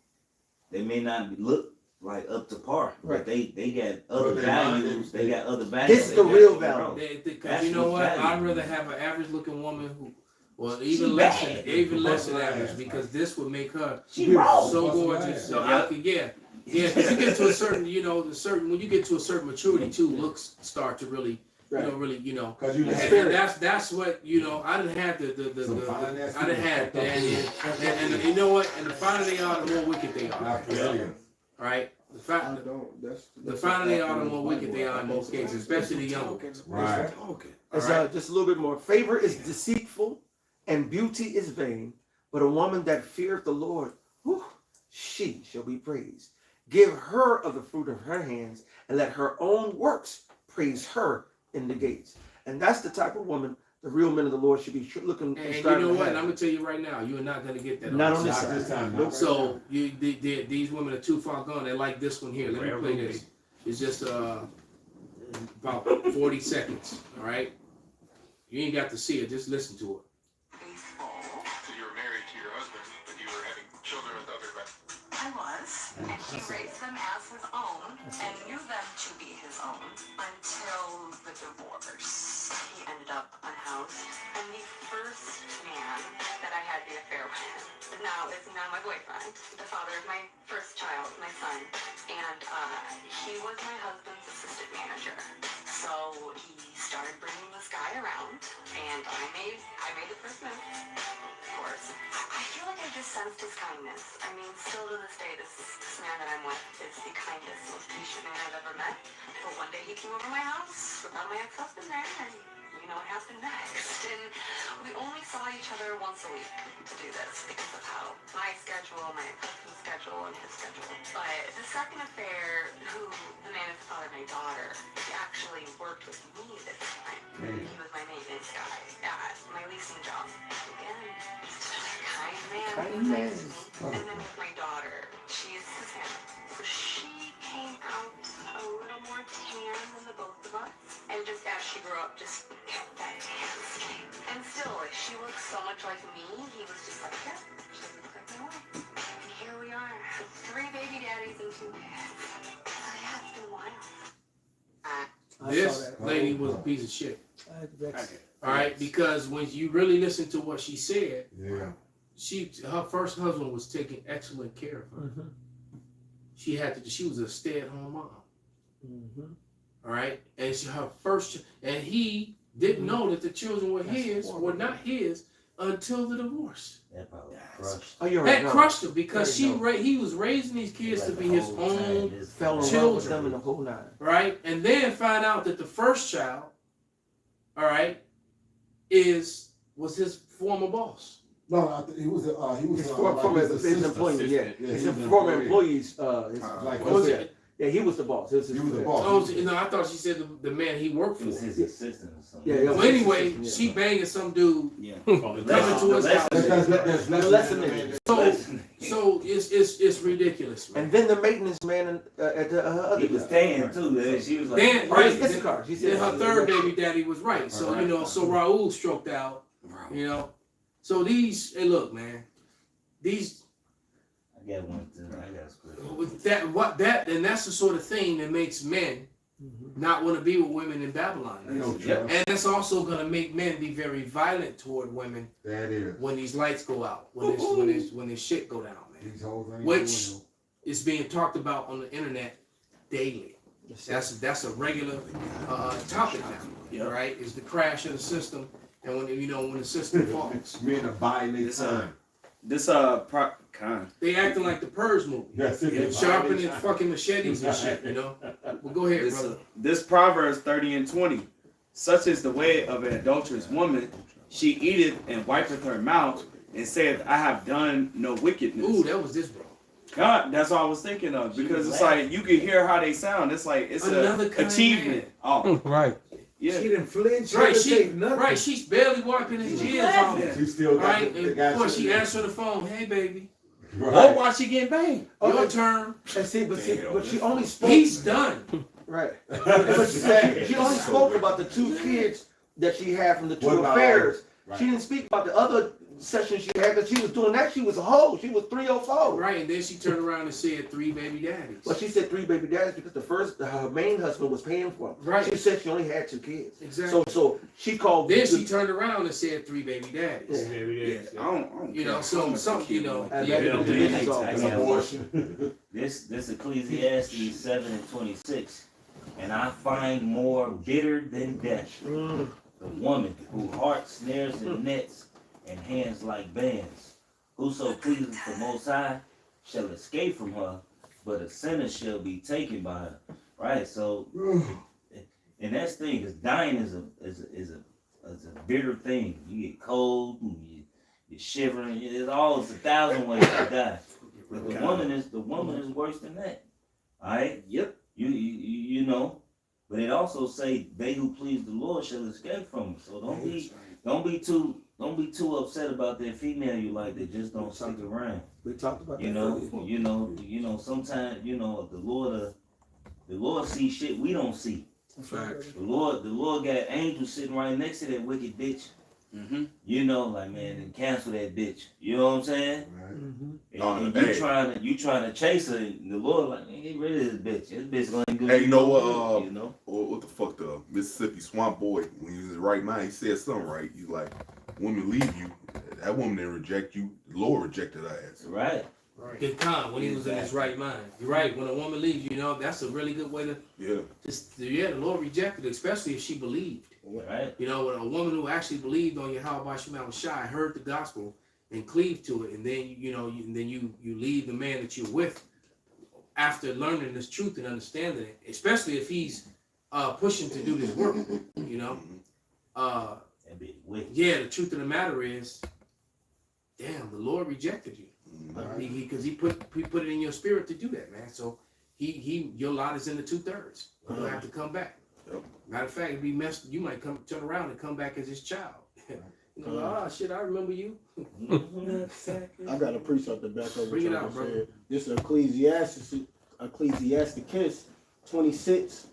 Speaker 9: they may not look like up to par, but they got other values. They got other values.
Speaker 1: This is the real value.
Speaker 4: Because you know what? I'd rather have an average looking woman who, well, even less than average, because this would make her so gorgeous. So because you get to a certain, when you get to a certain maturity too, looks start to really. And that's what I didn't have I didn't have that, and you know what? And the finer they are, the more wicked they are. Right? The finer they are, the more wicked they are in most cases, especially the younger ones.
Speaker 8: Right.
Speaker 1: Just a little bit more. Favor is deceitful, and beauty is vain. But a woman that feareth the Lord, she shall be praised. Give her of the fruit of her hands, and let her own works praise her in the gates. And that's the type of woman the real men of the Lord should be looking and
Speaker 4: you know what? And I'm gonna tell you right now, you are not gonna get that.
Speaker 1: Not on this side.
Speaker 4: So these women are too far gone. They like this one here. Let me play this. It's just about 40 seconds. All right. You ain't got to see it. Just listen to it.
Speaker 6: So you were married to your husband, but you were having children with other men.
Speaker 15: I was, and he raised them as his own and knew them to be his own until the divorce. He ended up unhoused, and the first man that I had the affair with is now my boyfriend, the father of my first child, my son, and he was my husband's assistant manager. So he started bringing this guy around, and I made the first move. Of course. I feel like I just sensed his kindness. I mean, still to this day, this man that I'm with is the kindest, most patient man I've ever met. But one day he came over my house without my ex-husband there, and you know what happened next. And we only saw each other once a week to do this because of how my schedule, my ex-husband's schedule, and his schedule. But the second affair, who the man is the father of my daughter, he actually worked with me this time. He was my maintenance guy at my leasing job. Again, just a kind man. And then with my daughter, she's Hispanic. So she came out a little more tan than the both of us. And just as she grew up, just kept that tan skin. And still, she looks so much like me. He was just like, yeah, she looks like my wife. And here we are, 3 baby daddies and 2 kids. Yeah, it's been wild.
Speaker 4: This lady was a piece of shit. All right, because when you really listen to what she said, her first husband was taking excellent care of her. She was a stay-at-home mom. All right, and he didn't know that the children were not his until the divorce.
Speaker 9: That probably crushed.
Speaker 4: That crushed him because he was raising these kids to be his own children,
Speaker 1: in the whole nine.
Speaker 4: Right, and then find out that the first child, all right, was his former boss.
Speaker 8: No, he was
Speaker 1: His
Speaker 8: like
Speaker 1: former
Speaker 8: his
Speaker 1: his
Speaker 8: assistant.
Speaker 1: employment, yeah.
Speaker 8: Yeah,
Speaker 1: His
Speaker 8: he was an
Speaker 1: former
Speaker 8: employee.
Speaker 1: employees,
Speaker 8: Like,
Speaker 4: was
Speaker 1: yeah.
Speaker 4: it?
Speaker 1: Yeah, he was the boss. It was his,
Speaker 8: He was the
Speaker 1: yeah.
Speaker 8: boss.
Speaker 4: Oh, no, I thought she said the man he worked
Speaker 9: It
Speaker 4: for.
Speaker 9: was his assistant or something.
Speaker 1: Yeah, yeah.
Speaker 4: So anyway, she banging some dude.
Speaker 9: Yeah.
Speaker 4: Coming to his house.
Speaker 8: That's
Speaker 1: The lesson is.
Speaker 4: So it's ridiculous, man.
Speaker 1: And then the maintenance man at the other.
Speaker 9: He was staying too. She was like,
Speaker 4: Then,
Speaker 1: Right,
Speaker 4: right,
Speaker 1: it's a car. She
Speaker 4: then
Speaker 1: said
Speaker 4: her third baby daddy was right. So, you know, so Raul stroked out, you know. So these, hey, look, man, these,
Speaker 9: I got one too. I got split.
Speaker 4: with that, and that's the sort of thing that makes men not want to be with women in Babylon.
Speaker 9: Yep.
Speaker 4: And that's also going to make men be very violent toward women
Speaker 8: That is.
Speaker 4: when these lights go out, when this shit go down, man.
Speaker 8: These whole things
Speaker 4: Which
Speaker 8: going
Speaker 4: is being talked about on the internet daily. That's a regular topic now, right? Is the crash of the system, and when the system falls.
Speaker 8: on. Men are buying their time.
Speaker 4: They acting like the Purge movie.
Speaker 8: That's it.
Speaker 4: And sharpening fucking machetes and shit, you know? Well, go ahead, brother.
Speaker 3: This Proverbs 30:20. Such is the way of an adulterous woman. She eateth and wipeth her mouth, and saith, I have done no wickedness.
Speaker 4: Ooh, that was this, bro.
Speaker 3: God, that's what I was thinking of. Because it's like, you can hear how they sound. It's like, it's
Speaker 4: Another
Speaker 3: an
Speaker 4: kind
Speaker 3: achievement. Oh,
Speaker 1: Right.
Speaker 3: yeah.
Speaker 5: She didn't flinch.
Speaker 4: Right,
Speaker 5: She didn't take nothing.
Speaker 4: right, she's barely wiping his jizz off.
Speaker 8: She still got
Speaker 4: Right,
Speaker 8: the
Speaker 4: and
Speaker 8: guy
Speaker 4: before she
Speaker 8: sitting there.
Speaker 4: answered the phone, hey, baby,
Speaker 3: Or
Speaker 8: Right.
Speaker 3: why she getting banged?
Speaker 4: your turn.
Speaker 1: And but she only spoke.
Speaker 4: He's done.
Speaker 1: Right. But she only spoke about the two kids that she had from the two
Speaker 8: What about
Speaker 1: affairs.
Speaker 8: Right.
Speaker 1: She didn't speak about the other session she had because she was doing that. She was a hoe. She was 304.
Speaker 4: Right, and then she turned around and said 3 baby daddies.
Speaker 1: Well, she said 3 baby daddies because her main husband was paying for them.
Speaker 4: Right.
Speaker 1: She said she only had 2 kids.
Speaker 4: Exactly.
Speaker 1: So she called.
Speaker 4: Then she turned around and said 3 baby daddies.
Speaker 1: Yeah.
Speaker 3: I don't
Speaker 4: You know, so some, you know,
Speaker 1: I
Speaker 4: yeah.
Speaker 1: got the business off.
Speaker 9: I got one. This Ecclesiastes 7:26, and I find more bitter than death the woman who heart snares and nets and hands like bands. Whoso pleases the Most High shall escape from her, but a sinner shall be taken by her. Right. So, and that's the thing, because dying is a bitter thing. You get cold, and you're shivering. It's always 1,000 ways to die. But the woman is worse than that. All right.
Speaker 3: Yep.
Speaker 9: You know. But it also say they who please the Lord shall escape from him. So don't be too upset about that female you like that just don't stick around.
Speaker 1: We talked about
Speaker 9: You
Speaker 1: that.
Speaker 9: know, sometimes, the Lord sees shit we don't see.
Speaker 1: Facts.
Speaker 9: The Lord got angels sitting right next to that wicked bitch.
Speaker 3: Mm-hmm.
Speaker 9: You know, like, man, and cancel that bitch. You know what I'm saying? And you trying to chase her, and the Lord like, man, get rid of this bitch. This bitch gonna do.
Speaker 13: Hey, you know what?
Speaker 9: You know?
Speaker 13: What the fuck? The Mississippi Swamp Boy, when he was in his right mind, he said something right. He's like, "Women leave you. That woman didn't reject you. The Lord rejected her ass."
Speaker 9: Right.
Speaker 4: Good time when he was in his right mind. You're right. When a woman leaves, you know, that's a really good way to the Lord rejected it, especially if she believed.
Speaker 9: Right.
Speaker 4: You know, a woman who actually believed on Yahweh Shema Shai, heard the gospel and cleaved to it, and then you leave the man that you're with after learning this truth and understanding it, especially if he's pushing to do this work. You know,
Speaker 9: That'd be wicked.
Speaker 4: yeah. The truth of the matter is, damn, the Lord rejected you. Because he put it in your spirit to do that, man. So your lot is in the 2/3. You'll have to come back.
Speaker 13: Yep.
Speaker 4: Matter of fact, it'd be messed. You might turn around and come back as his child. You know, shit, I remember you.
Speaker 2: I got a precept to back up.
Speaker 4: Bring it out, brother.
Speaker 2: This is Ecclesiasticus 26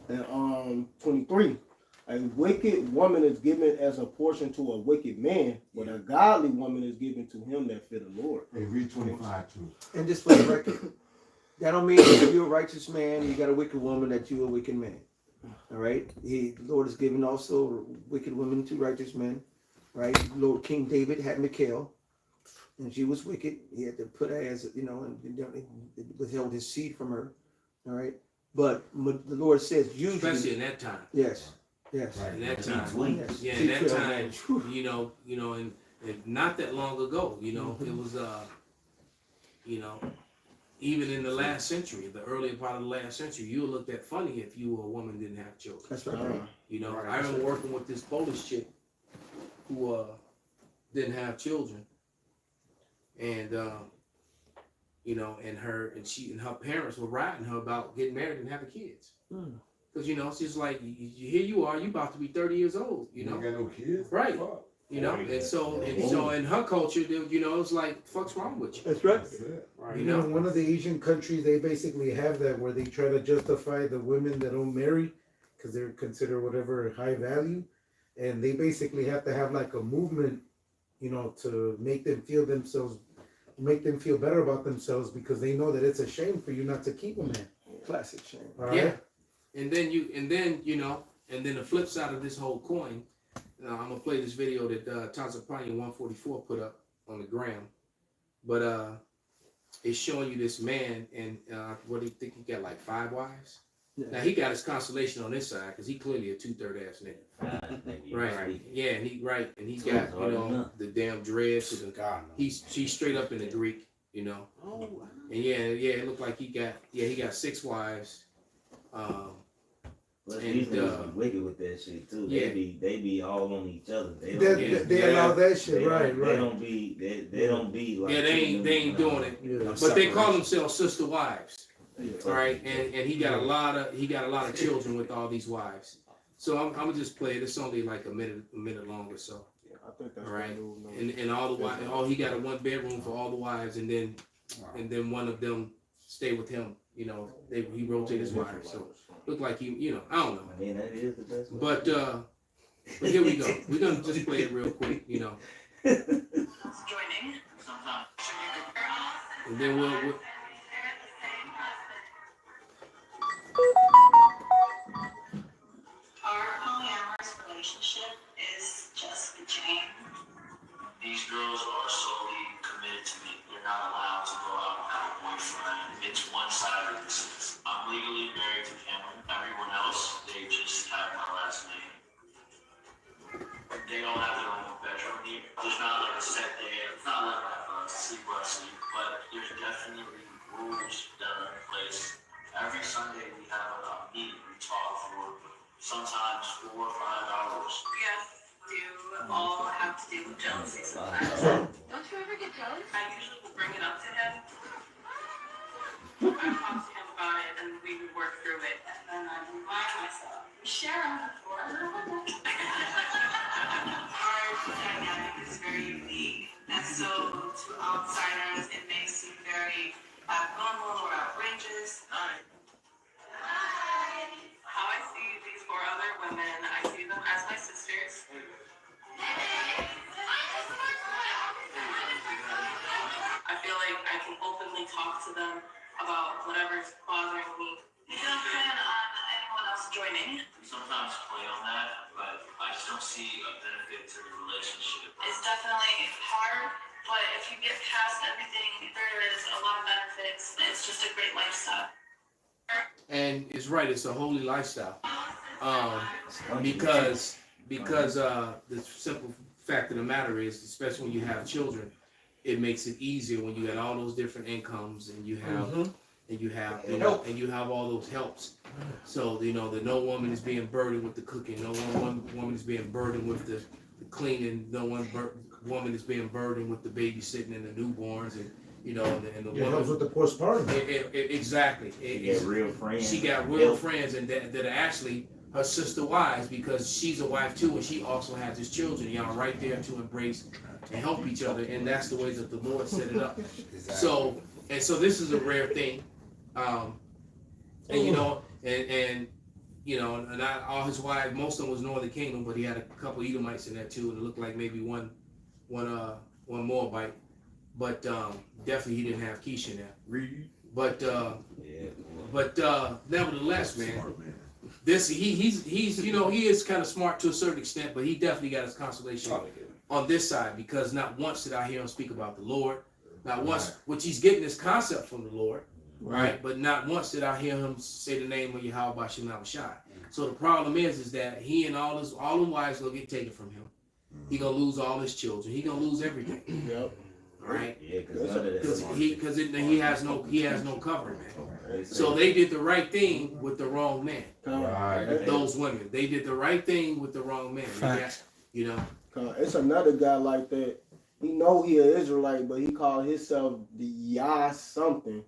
Speaker 2: and 23. A wicked woman is given as a portion to a wicked man, but a godly woman is given to him that fear the Lord.
Speaker 8: Hey, read 25 too.
Speaker 1: And just for the record, that don't mean if you're a righteous man, you got a wicked woman that you're a wicked man. All right. The Lord has given also wicked women to righteous men. Right. Lord King David had Michal, and she was wicked. He had to put her as and withheld his seed from her. All right. But the Lord says usually,
Speaker 4: Especially in that time.
Speaker 1: Yes. Yes.
Speaker 4: In that time.
Speaker 1: Yes.
Speaker 4: Yeah, in that time, and not that long ago, it was even in the last century, the earlier part of the last century, you were looked at funny if you were a woman didn't have children.
Speaker 1: That's right.
Speaker 4: I remember working with this Polish chick who didn't have children, and you know, and her parents were writing her about getting married and having kids. Because you know, it's just like here you are, you about to be 30 years old. You know,
Speaker 8: you got no kids,
Speaker 4: right?
Speaker 8: Fuck.
Speaker 4: You know, and so in her culture, you know, it's like, fuck's wrong with you?
Speaker 1: That's right.
Speaker 5: Right. You know, one of the Asian countries, they basically have that where they try to justify the women that don't marry because they're considered whatever high value, and they basically have to have like a movement, you know, to make them feel better about themselves because they know that it's a shame for you not to keep a man.
Speaker 1: Classic shame.
Speaker 5: Right?
Speaker 4: Yeah, and then you know, and then the flip side of this whole coin. I'm gonna play this video that Tazapanya 144 put up on the gram, but it's showing you this man and what do you think he got, like 5 wives? Yeah. Now he got his constellation on this side because he clearly a 2/3 ass nigga. Right. Yeah, and he's got, you know, the damn dreads. To the, he's straight up in the Greek, you know. And yeah, it looked like he got 6 wives.
Speaker 9: But these niggas be wicked with that shit too.
Speaker 4: Yeah.
Speaker 9: They be all on each other.
Speaker 5: They allow that shit, right.
Speaker 9: They don't be like.
Speaker 4: Yeah, they ain't doing it.
Speaker 5: Yeah.
Speaker 4: But they call themselves sister wives. All right, and he got a lot of children with all these wives. So I'm gonna just play it. It's only like a minute long or so.
Speaker 2: I think that's
Speaker 4: all right. And all the wives, he got a 1 bedroom for all the wives, and then one of them stay with him. You know, he rotate his wives. So look like he, you know, I don't know.
Speaker 9: I mean, that is the best.
Speaker 4: But here we go. We're gonna just play it real quick. You know.
Speaker 12: Joining.
Speaker 4: And then we'll
Speaker 12: Our polyamorous relationship is just beginning.
Speaker 6: These girls are solely committed to me. They're not allowed to go out and have a boyfriend. It's one-sided. I'm legally married to Cameron. Everyone else, they just have my last name. They don't have their own bedroom. There's not like a set day. It's not like I sleep where I sleep, but there's definitely rules that are in place. Every Sunday we have a meeting. We talk for sometimes 4 or 5 hours.
Speaker 12: Yes, do all have to do with jealousy sometimes. Don't you ever get jealous? I usually will bring it up to him. I talk to him about it and we would work through it. And then I remind myself, we share on the floor. Our dynamic is very unique. And so to outsiders, it may seem very abnormal or outrageous. How I see these 4 other women, I see them as my sisters. I feel like I can openly talk to them about whatever's bothering me. You don't plan on anyone else joining?
Speaker 6: We sometimes play on that, but I just don't see a benefit to the relationship.
Speaker 12: It's definitely hard, but if you get past everything, there is a lot of benefits. It's just a great lifestyle.
Speaker 4: and it's right. It's a holy lifestyle. Because the simple fact of the matter is, especially when you have children, it makes it easier when you got all those different incomes and you have and you have all those helps. So that no woman is being burdened with the cooking, no one woman is being burdened with the cleaning, no woman is being burdened with the babysitting and the newborns, and and the woman
Speaker 5: helps with the postpartum.
Speaker 4: Exactly.
Speaker 9: Real friends.
Speaker 4: She got real friends, and that are actually her sister wives, because she's a wife too, and she also has his children. Y'all right there to embrace and help each other, and that's the way that the Lord set it up. Exactly. So this is a rare thing, and all his wives, most of them was Northern Kingdom, but he had a couple Edomites in there too, and it looked like maybe one Moabite, but definitely he didn't have Keisha in there.
Speaker 8: Read.
Speaker 4: But nevertheless, man. This he is kind of smart to a certain extent, but he definitely got his consolation on this side, because not once did I hear him speak about the Lord. Not once, which he's getting this concept from the Lord, right? But not once did I hear him say the name of Yahweh Bashim Nabashai. So the problem is that he and all the wives gonna get taken from him. He gonna lose all his children. He gonna lose everything.
Speaker 2: Yep.
Speaker 4: Right?
Speaker 9: Yeah,
Speaker 4: because he has no covering, man. So they did the right thing with the wrong man.
Speaker 2: Right.
Speaker 4: Those women, they did the right thing with the wrong man.
Speaker 2: Facts.
Speaker 4: It's
Speaker 2: another guy like that. he know he an Israelite, but he called himself the Yah something.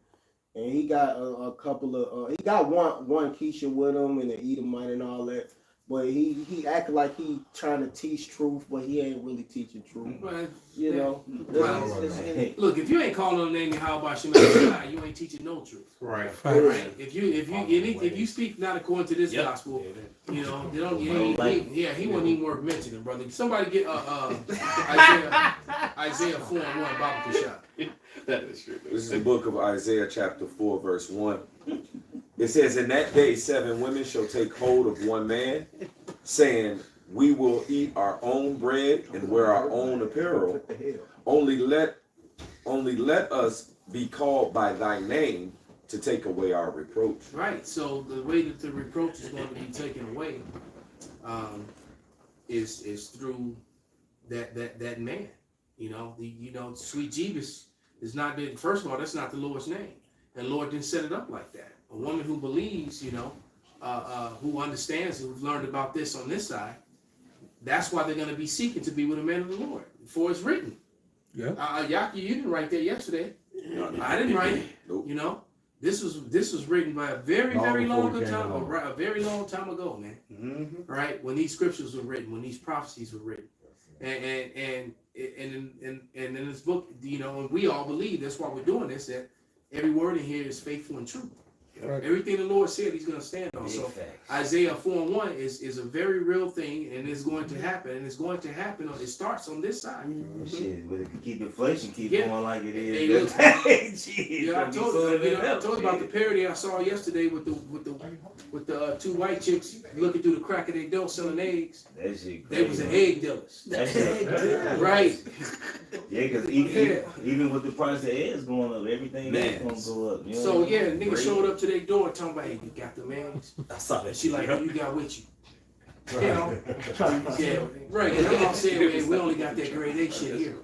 Speaker 2: And he got a couple of he got one Keisha with him and the Edomite and all that. But he acted like he trying to teach truth, but he ain't really teaching truth.
Speaker 4: Well,
Speaker 2: You know.
Speaker 4: Look, if you ain't calling on the name of how about Shemaiah, you ain't teaching no truth.
Speaker 3: Right.
Speaker 4: Right. If you speak not according to this gospel, you know, they don't. He wasn't even worth mentioning, brother. Somebody get Isaiah 4:1 Bible shot.
Speaker 3: That is true.
Speaker 10: This is the book of Isaiah chapter 4 verse 1. It says, in that day 7 women shall take hold of one man, saying, we will eat our own bread and wear our own apparel. Only let us be called by thy name to take away our reproach.
Speaker 4: Right. So the way that the reproach is going to be taken away is through that man. You know, sweet Jesus is not the, first of all, that's not the Lord's name. And the Lord didn't set it up like that. A woman who believes, you know, who understands, who's learned about this on this side, that's why they're going to be seeking to be with a man of the Lord. For it's written. Yeah. Yaki, you didn't write that yesterday. I didn't write it. Nope. You know, this was written by a very long time ago, man. Mm-hmm. Right, when these scriptures were written, when these prophecies were written, and in this book, you know, and we all believe that's why we're doing this. That every word in here is faithful and true. Right. Everything the Lord said, He's going to stand on. So Isaiah 4:1 is a very real thing, and it's going to happen. And it's going to happen. It starts on this side.
Speaker 9: Shit, but if you keep inflation going like it
Speaker 4: is, I told you about the parody I saw yesterday with the two white chicks looking through the crack of their door selling eggs.
Speaker 9: That shit crazy.
Speaker 4: They was an egg dealers.
Speaker 9: That shit
Speaker 4: right.
Speaker 9: Yeah, because even with the price of eggs going up, everything else gonna go up. You know
Speaker 4: so yeah, nigga showed up to their door talking about, hey, you got them eggs? I saw that. She like, who you got with you? You know? Yeah, right. And I'm all saying, hey, we only got that grade A shit here.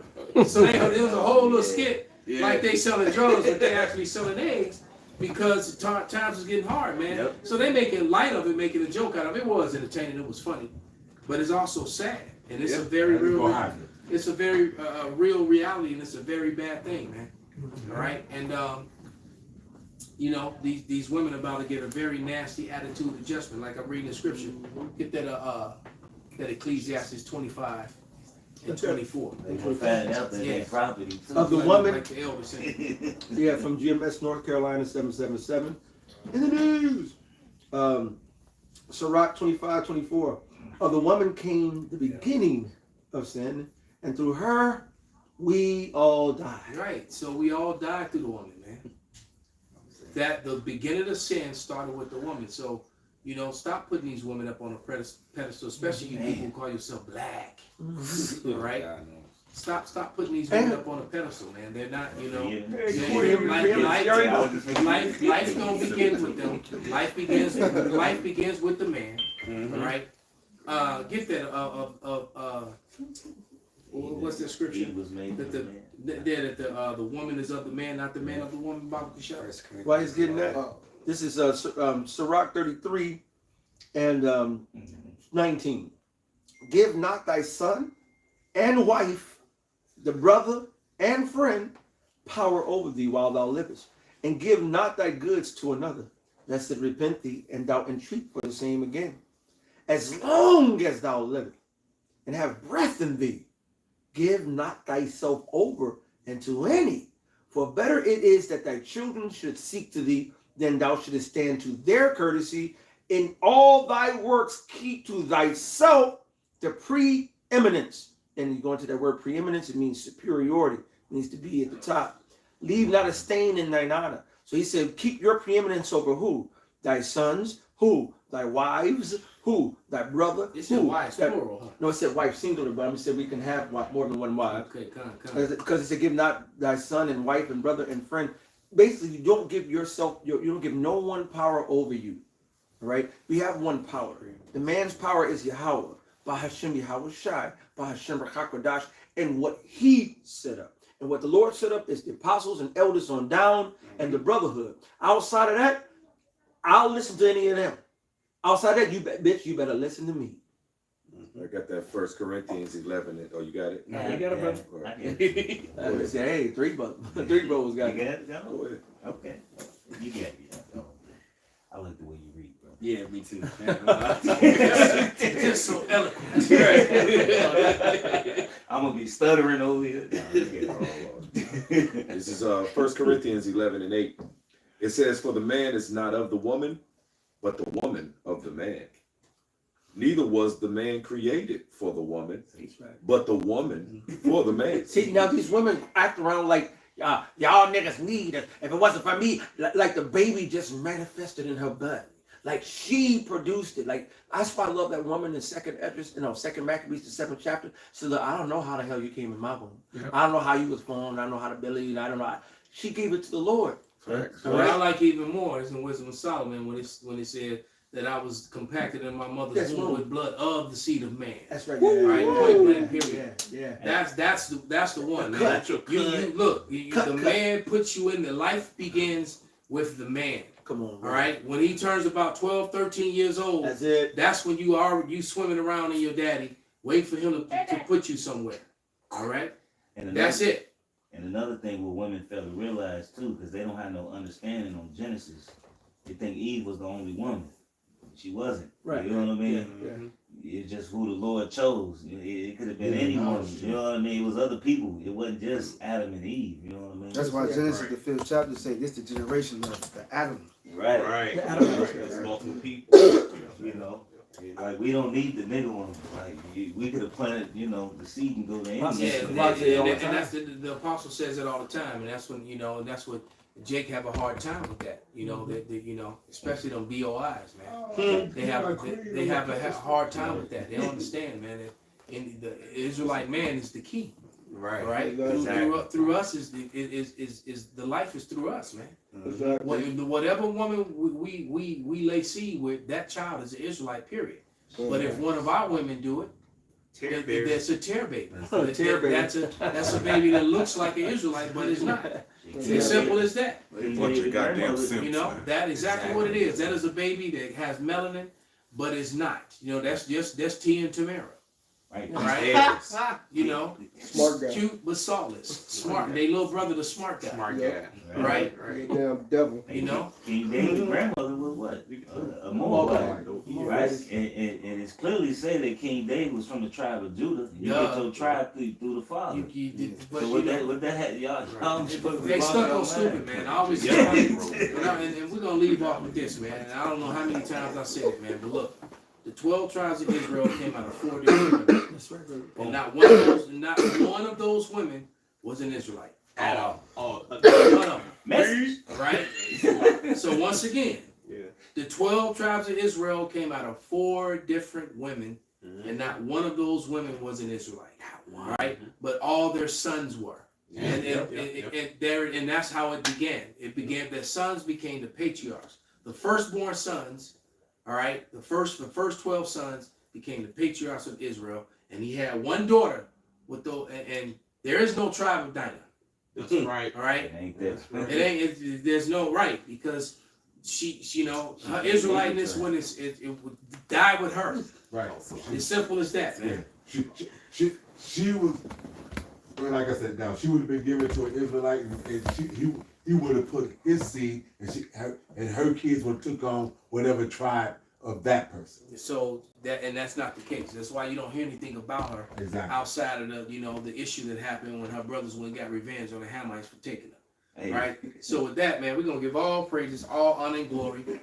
Speaker 4: So there was a whole little skit, like they selling drugs, but they actually selling eggs because times was getting hard, man. Yep. So they making light of it, making a joke out of it. It was entertaining, it was funny, but it's also sad, and it's a very real. It's a very real reality, and it's a very bad thing, man. All right, and you know, these women about to get a very nasty attitude adjustment. Like I'm reading the scripture, get that Ecclesiastes 25 and 24.
Speaker 9: They gonna find out that they property too.
Speaker 1: Of the woman,
Speaker 4: like the elder said.
Speaker 1: Yeah, from GMS North Carolina 777. In the news, Sirach 25:24. Of the woman came the beginning of sin, and through her we all died.
Speaker 4: Right. So we all died through the woman, man. That the beginning of sin started with the woman. So, you know, stop putting these women up on a pedestal, especially you people who call yourself black. All right? Stop putting these women up on a pedestal, man. They're not, you know, life gonna begin with them. Life begins with the man. All right? Get that what's that scripture? That the woman is of the man, not the man of the woman.
Speaker 1: Why he's getting that? This is Sirach 33 and 19. Give not thy son and wife, the brother and friend, power over thee while thou livest, and give not thy goods to another, lest it repent thee, and thou entreat for the same again. As long as thou livest, and have breath in thee, give not thyself over unto any, for better it is that thy children should seek to thee than thou shouldest stand to their courtesy. In all thy works keep to thyself the preeminence. And you go into that word preeminence, it means superiority. It means to be at the top. Leave not a stain in thine honor. So he said, keep your preeminence over who? Thy sons, who? Thy wives, who? Thy brother,
Speaker 4: it said wives, plural, huh?
Speaker 1: No, it said wife singular, but I'm saying we can have more than one wife.
Speaker 4: Okay, come.
Speaker 1: Because it said give not thy son and wife and brother and friend. Basically, you don't give yourself, you don't give no one power over you. All right? We have one power. The man's power is Yahweh, Bahashem Yahweh Shai, Bahashem Rakakodash, and what he set up. And what the Lord set up is the apostles and elders on down and the brotherhood. Outside of that, I'll listen to any of them. Outside of that, you better listen to me.
Speaker 10: I got that 1 Corinthians 11. Oh, you got it?
Speaker 4: No, you got it, brother.
Speaker 1: I said, hey, three brothers got it.
Speaker 9: You got it, John?
Speaker 10: Go ahead.
Speaker 9: Okay. You got it, John. I like the way you read, bro.
Speaker 3: Yeah, me too.
Speaker 4: Just so eloquent.
Speaker 9: I'm gonna be stuttering over here.
Speaker 10: This is 1 Corinthians 11:8. It says, "For the man is not of the woman, but the woman of the man. Neither was the man created for the woman, but the woman for the man."
Speaker 1: See, now these women act around like y'all niggas need us. If it wasn't for me, like the baby just manifested in her butt. Like she produced it. Like that's why I love that woman in Second Maccabees, the 7th chapter. So look, I don't know how the hell you came in my womb. Yep. I don't know how you was formed. I don't know how to believe. I don't know. She gave it to the Lord.
Speaker 4: Right. What I like even more is in Wisdom of Solomon when it said that I was compacted in my mother's womb with blood of the seed of man.
Speaker 1: That's right.
Speaker 4: Right. Point blank. Period.
Speaker 1: Yeah.
Speaker 4: That's the one, man. The man puts you in. The life begins with the man.
Speaker 1: Come on.
Speaker 4: All right. When he turns about 12, 13 years old,
Speaker 1: that's it.
Speaker 4: That's when you swimming around in your daddy, wait for him to put you somewhere. All right. And that's it.
Speaker 9: And another thing what women fail to realize too, because they don't have no understanding on Genesis, they think Eve was the only woman. She wasn't.
Speaker 1: Right.
Speaker 9: You know what I mean? Yeah. It's just who the Lord chose. It could have been any woman. You know what I mean? It was other people. It wasn't just Adam and Eve. You know what I mean?
Speaker 7: That's why Genesis, the 5th chapter, say this the generation of the Adam.
Speaker 9: Right.
Speaker 7: The Adam.
Speaker 9: There's multiple people. You know? Like, we don't need the nigga one. Like, we could have planted, the seed and go to any.
Speaker 4: And that's the apostle says it all the time. And that's when, that's what Jake have a hard time with that. Especially them BOIs, man. They have a hard time with that. They don't understand, man. The Israelite man is the key. Right.
Speaker 3: Exactly.
Speaker 4: Through us is the life is through us, man.
Speaker 2: Exactly.
Speaker 4: Whatever woman we lay seed with, that child is an Israelite, period. But if one of our women do it, that's a tear baby. That's a baby that looks like an Israelite, but it's not. It's as simple as that.
Speaker 13: Bunch of goddamn simps,
Speaker 4: That's exactly what it is. That is a baby that has melanin, but it's not. That's Tia and Tamara. Right.
Speaker 2: Smart guy.
Speaker 4: Cute but saltless. Smart. They little brother, the smart guy.
Speaker 3: Smart guy.
Speaker 4: Right.
Speaker 2: Damn devil.
Speaker 9: King David's grandmother was what? A Moabite. Right. And it's clearly said that King David was from the tribe of Judah. You get your tribe through the father. So what that had y'all
Speaker 4: they stuck on stupid, man. I always and we're gonna leave off with this, man. And I don't know how many times I said it, man, but look. The 12 tribes of Israel came out of 4 different women. That's right. And not one of those women was an Israelite. At all. One of them. Message. Right? So once again, the 12 tribes of Israel came out of 4 different women, and not one of those women was an Israelite. Right? But all their sons were. And that's how it began. It began that sons became the patriarchs. The firstborn sons. All right, the first 12 sons became the patriarchs of Israel, and he had one daughter with and there is no tribe of Dinah.
Speaker 3: That's right.
Speaker 4: All right,
Speaker 3: it
Speaker 4: ain't. There's no right because she her Israeliteness when it would die with her.
Speaker 8: Right.
Speaker 4: As simple as that, man.
Speaker 8: She was, like I said, now she would have been given to an Israelite, and he would have put his seed, and her kids would have took on whatever tribe of that person.
Speaker 4: So that's not the case. That's why you don't hear anything about her outside of the issue that happened when her brothers went and got revenge on the Hamites for taking her. Right? So with that, man, we're gonna give all praises, all honor and glory.
Speaker 1: Yahweh,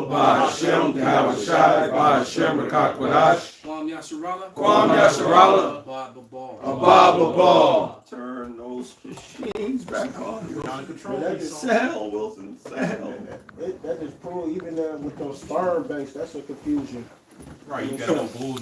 Speaker 1: Ba'Hashem, Yahawashi, Ba'Hashem, Rakakwadash.
Speaker 4: Kwam Yasharala.
Speaker 1: Kwam Yasharala.
Speaker 4: Abba Ball.
Speaker 1: Turn those machines back on.
Speaker 3: You're out of control.
Speaker 1: Sell, Wilson, sell.
Speaker 2: That just proves even with those sperm banks, that's a confusion.
Speaker 3: Right, you got no bull.